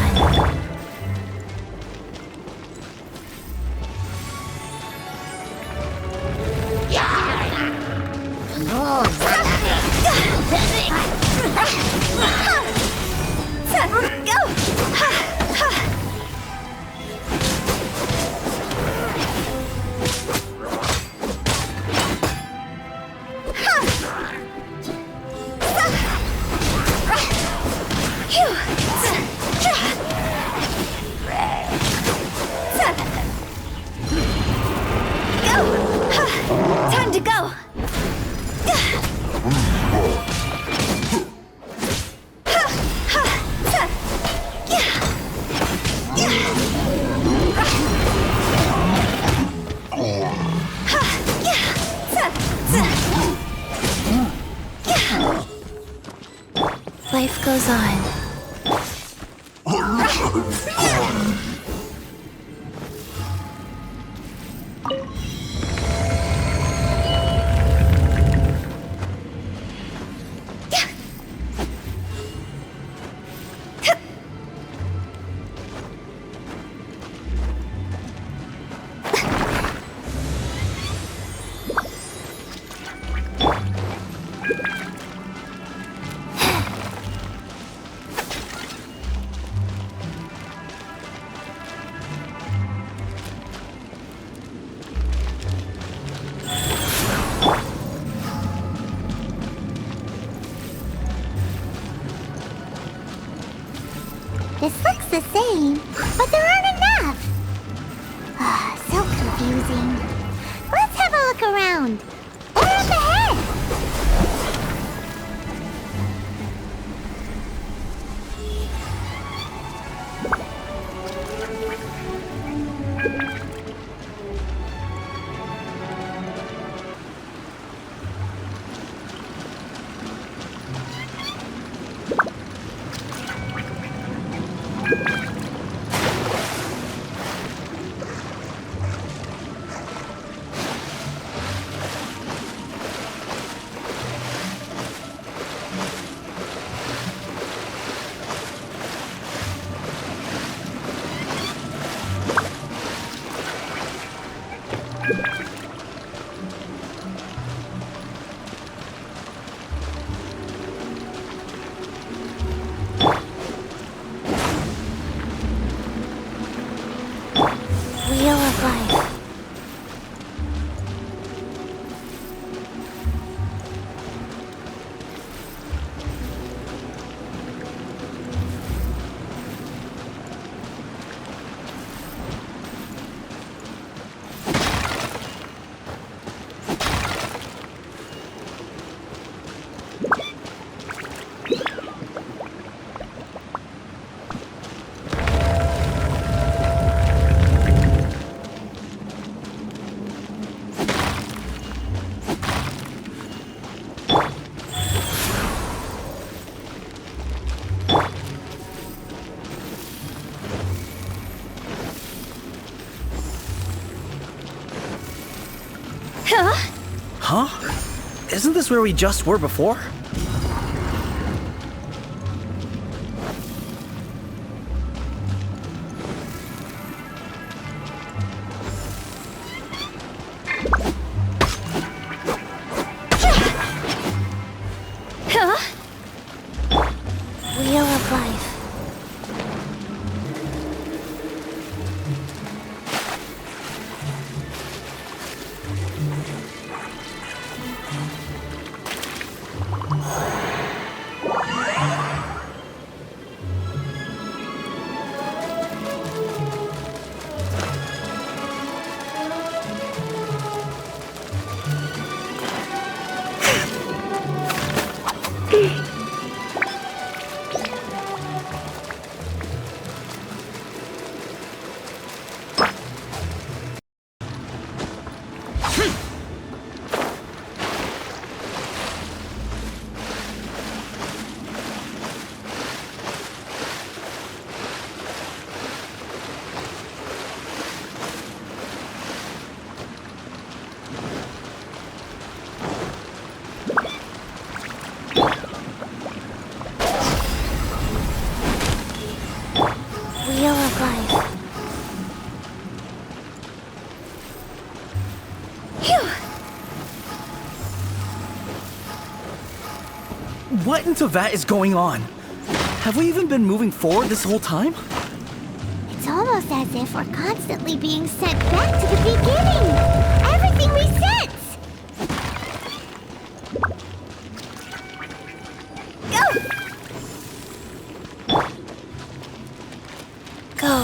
Life goes on. This looks the same, but there aren't enough. So confusing. Let's have a look around. Or up ahead. Wheel of Life. Huh? Isn't this where we just were before? Wheel of Life. Wheel of Life. What in Teyvat is going on? Have we even been moving forward this whole time? It's almost as if we're constantly being sent back to the beginning. Everything resets. Go.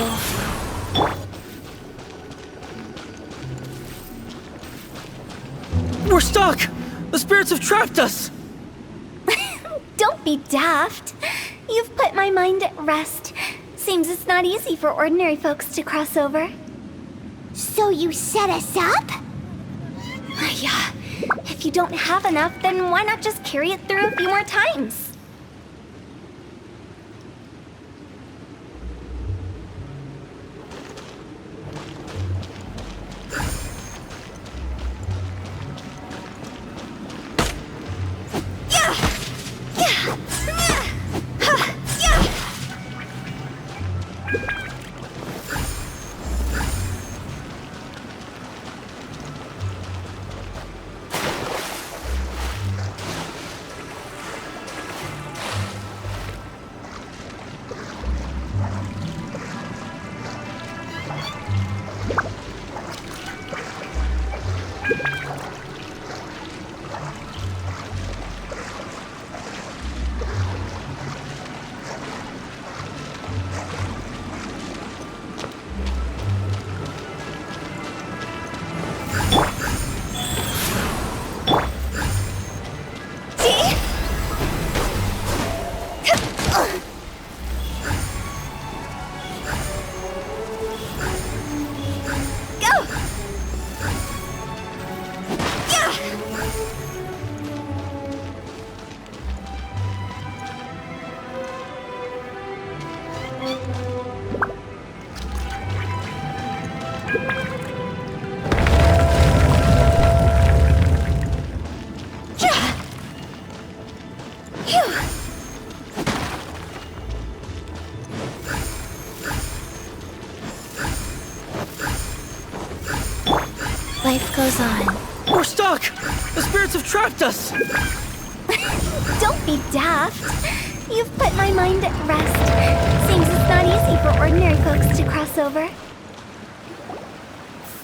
We're stuck! The spirits have trapped us! Don't be daft. You've put my mind at rest. Seems it's not easy for ordinary folks to cross over. So you set us up? Yeah. If you don't have enough, then why not just carry it through a few more times? Life goes on. We're stuck! The spirits have trapped us! Don't be daft. You've put my mind at rest. Seems it's not easy for ordinary folks to cross over.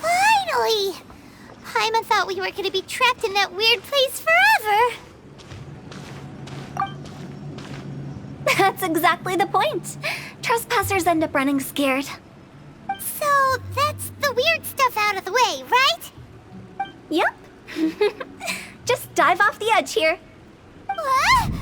Finally! Paimon thought we were gonna be trapped in that weird place forever. That's exactly the point. Trespassers end up running scared. So that's the weird stuff out of the way, right? Yep. Just dive off the edge here. What?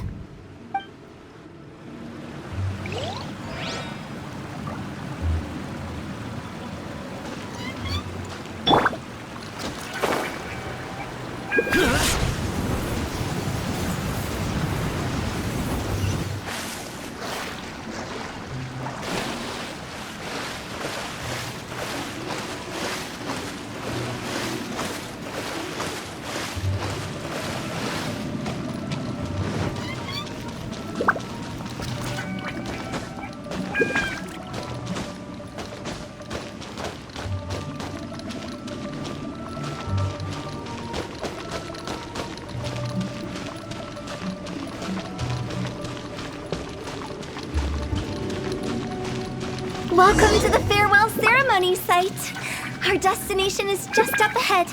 Welcome to the farewell ceremony site. Our destination is just up ahead.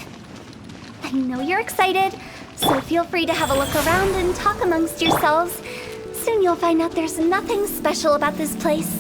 I know you're excited, so feel free to have a look around and talk amongst yourselves. Soon you'll find out there's nothing special about this place.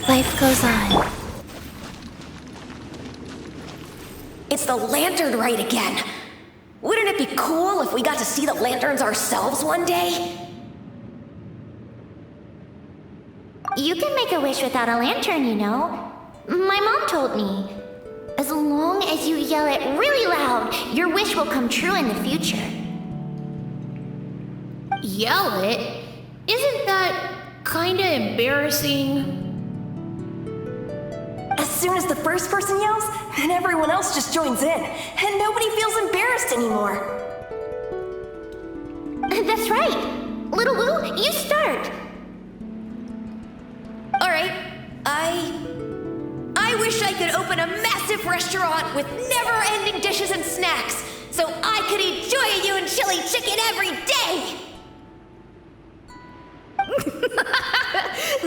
Life goes on. It's the lantern rite again. Wouldn't it be cool if we got to see the lanterns ourselves one day? You can make a wish without a lantern, you know. My mom told me. As long as you yell it really loud, your wish will come true in the future. Yell it? Isn't that kinda embarrassing? As soon as the first person yells, then everyone else just joins in, and nobody feels embarrassed anymore. That's right. Little Wu, you start. Alright, I wish I could open a massive restaurant with never-ending dishes and snacks, so I could enjoy you and chili chicken every day!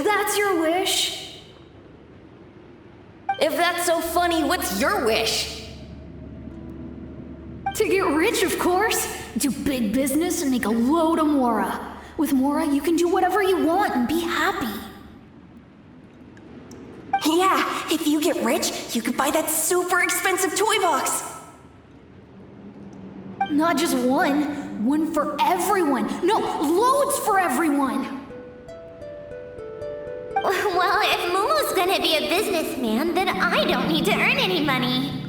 That's your wish? If that's so funny, what's your wish? To get rich, of course. Do big business and make a load of Mora. With Mora, you can do whatever you want and be happy. Yeah, if you get rich, you could buy that super expensive toy box. Not just one. One for everyone. No, loads for everyone. Well, if Momo's gonna be a businessman, then I don't need to earn any money.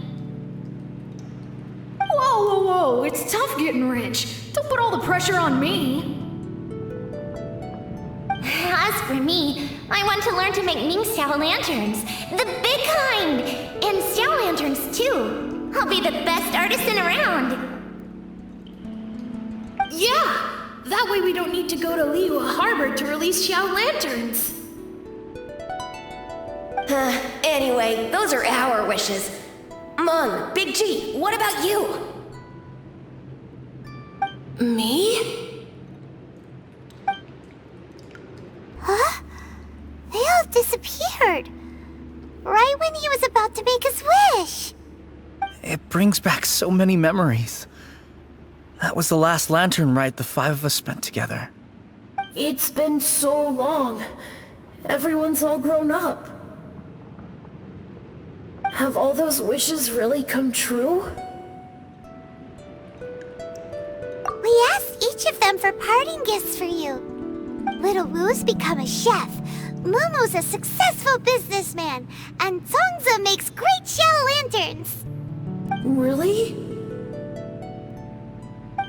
Whoa, whoa, whoa. It's tough getting rich. Don't put all the pressure on me. As for me, I want to learn to make Ming Xiao lanterns. The big kind! And Xiao lanterns, too. I'll be the best artisan around. Yeah! That way we don't need to go to Liyue Harbor to release Xiao lanterns. Anyway, those are our wishes. Mung, Big G, what about you? Me? Huh? They all disappeared. Right when he was about to make his wish. It brings back so many memories. That was the last lantern ride the five of us spent together. It's been so long. Everyone's all grown up. Have all those wishes really come true? We asked each of them for parting gifts for you. Little Wu's become a chef, Momo's a successful businessman, and Zongza makes great shell lanterns. Really?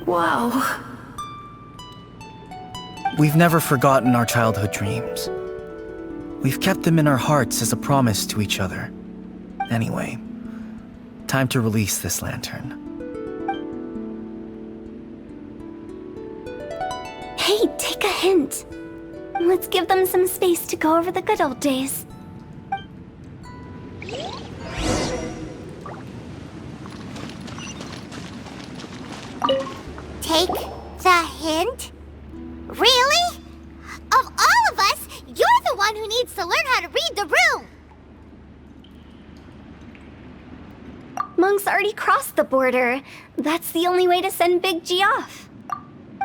Wow. We've never forgotten our childhood dreams. We've kept them in our hearts as a promise to each other. Anyway, time to release this lantern. Hey, take a hint. Let's give them some space to go over the good old days. Take the hint? Really? Of all of us, you're the one who needs to learn how to read the room! Monk's already crossed the border. That's the only way to send Big G off.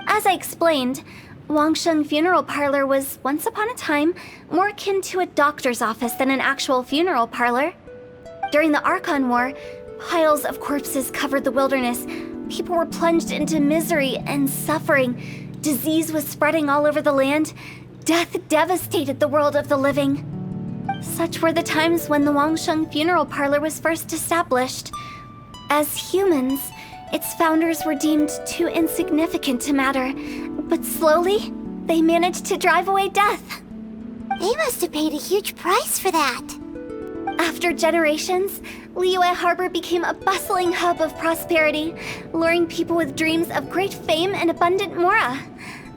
As I explained, Wangsheng Funeral Parlor was, once upon a time, more akin to a doctor's office than an actual funeral parlor. During the Archon War, piles of corpses covered the wilderness. People were plunged into misery and suffering. Disease was spreading all over the land. Death devastated the world of the living. Such were the times when the Wangsheng Funeral Parlor was first established. As humans, its founders were deemed too insignificant to matter, but slowly, they managed to drive away death. They must have paid a huge price for that. After generations, Liyue Harbor became a bustling hub of prosperity, luring people with dreams of great fame and abundant mora.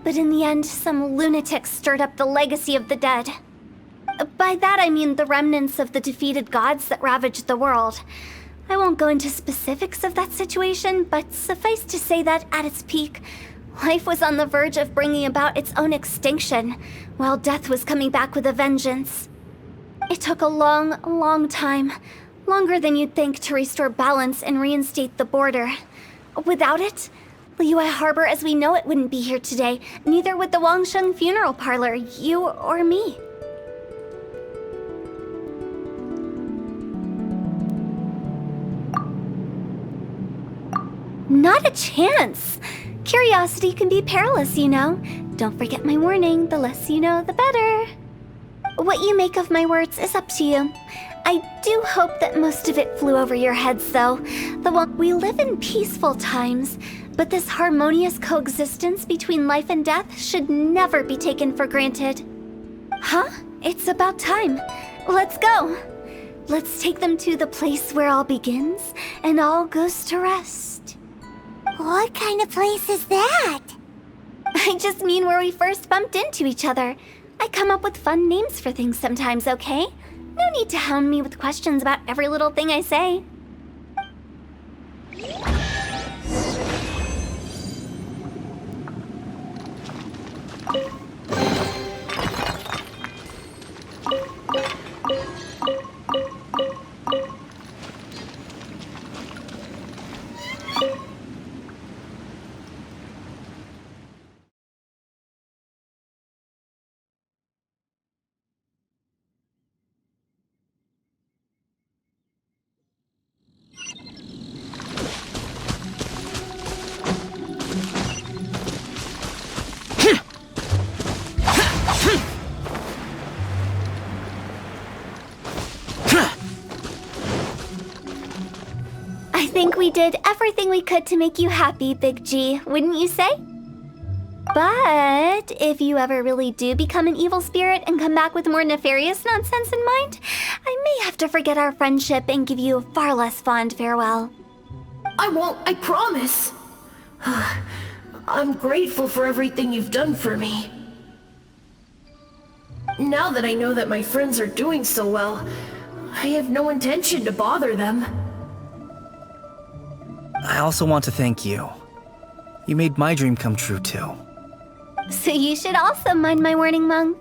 But in the end, some lunatics stirred up the legacy of the dead. By that I mean the remnants of the defeated gods that ravaged the world. I won't go into specifics of that situation, but suffice to say that at its peak, life was on the verge of bringing about its own extinction, while death was coming back with a vengeance. It took a long, long time, longer than you'd think, to restore balance and reinstate the border. Without it, Liyue Harbor as we know it wouldn't be here today, neither would the Wangsheng Funeral Parlor, you or me. Not a chance! Curiosity can be perilous, you know. Don't forget my warning, the less you know, the better. What you make of my words is up to you. I do hope that most of it flew over your heads, though. We live in peaceful times, but this harmonious coexistence between life and death should never be taken for granted. Huh? It's about time. Let's go. Let's take them to the place where all begins and all goes to rest. What kind of place is that? I just mean where we first bumped into each other. I come up with fun names for things sometimes, okay? No need to hound me with questions about every little thing I say. I think we did everything we could to make you happy, Big G, wouldn't you say? But if you ever really do become an evil spirit and come back with more nefarious nonsense in mind, I may have to forget our friendship and give you a far less fond farewell. I won't, I promise. I'm grateful for everything you've done for me. Now that I know that my friends are doing so well, I have no intention to bother them. I also want to thank you. You made my dream come true, too. So you should also mind my warning, Mung.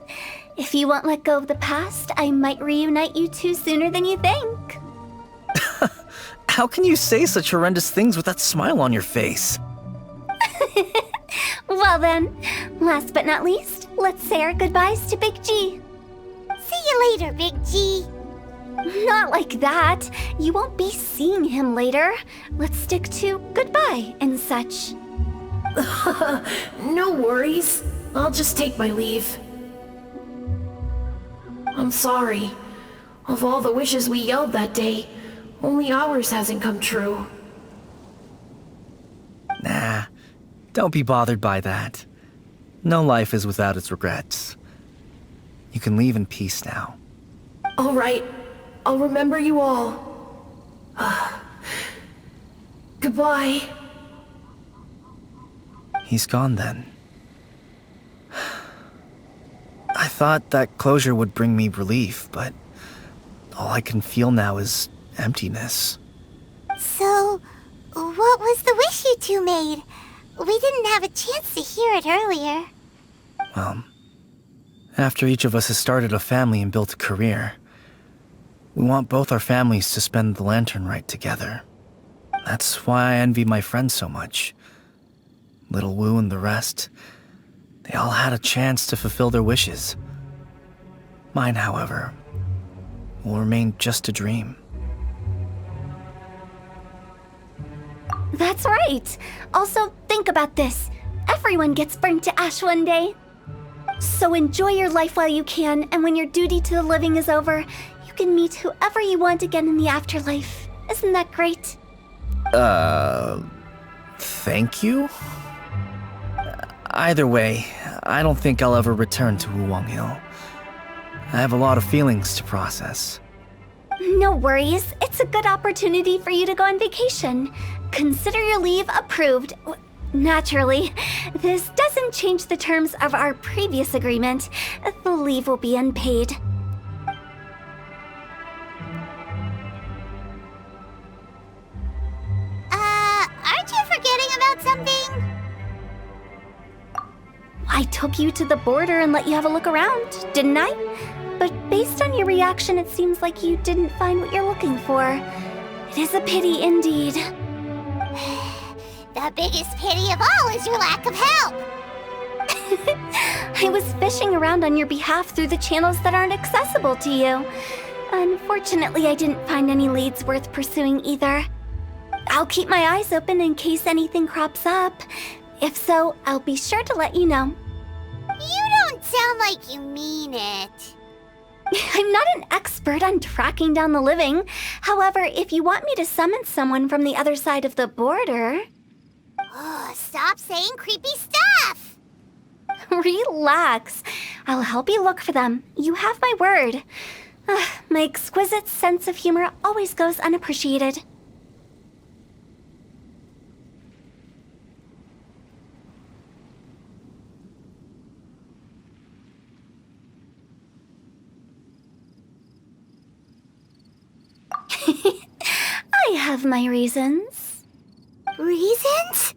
If you won't let go of the past, I might reunite you two sooner than you think. How can you say such horrendous things with that smile on your face? Well then, last but not least, let's say our goodbyes to Big G. See you later, Big G. Not like that. You won't be seeing him later. Let's stick to goodbye and such. No worries. I'll just take my leave. I'm sorry. Of all the wishes we yelled that day, only ours hasn't come true. Nah, don't be bothered by that. No life is without its regrets. You can leave in peace now. All right. I'll remember you all. Goodbye. He's gone then. I thought that closure would bring me relief, but all I can feel now is emptiness. So, what was the wish you two made? We didn't have a chance to hear it earlier. Well, after each of us has started a family and built a career, we want both our families to spend the Lantern Rite together. That's why I envy my friends so much. Little Wu and the rest, they all had a chance to fulfill their wishes. Mine, however, will remain just a dream. That's right. Also, think about this. Everyone gets burnt to ash one day. So enjoy your life while you can, and when your duty to the living is over, you can meet whoever you want again in the afterlife. Isn't that great? Thank you? Either way, I don't think I'll ever return to Wuwang Hill. I have a lot of feelings to process. No worries. It's a good opportunity for you to go on vacation. Consider your leave approved. Naturally, this doesn't change the terms of our previous agreement. The leave will be unpaid. Aren't you forgetting about something? I took you to the border and let you have a look around, didn't I? But based on your reaction, it seems like you didn't find what you're looking for. It is a pity indeed. The biggest pity of all is your lack of help. I was fishing around on your behalf through the channels that aren't accessible to you. Unfortunately, I didn't find any leads worth pursuing either. I'll keep my eyes open in case anything crops up. If so, I'll be sure to let you know. You don't sound like you mean it. I'm not an expert on tracking down the living. However, if you want me to summon someone from the other side of the border... Oh, stop saying creepy stuff! Relax. I'll help you look for them. You have my word. My exquisite sense of humor always goes unappreciated. I have my reasons. Reasons?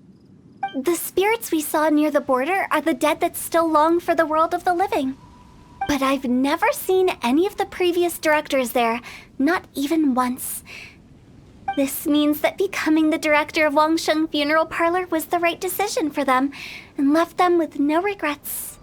The spirits we saw near the border are the dead that still long for the world of the living. But I've never seen any of the previous directors there, not even once. This means that becoming the director of Wangsheng Funeral Parlor was the right decision for them, and left them with no regrets.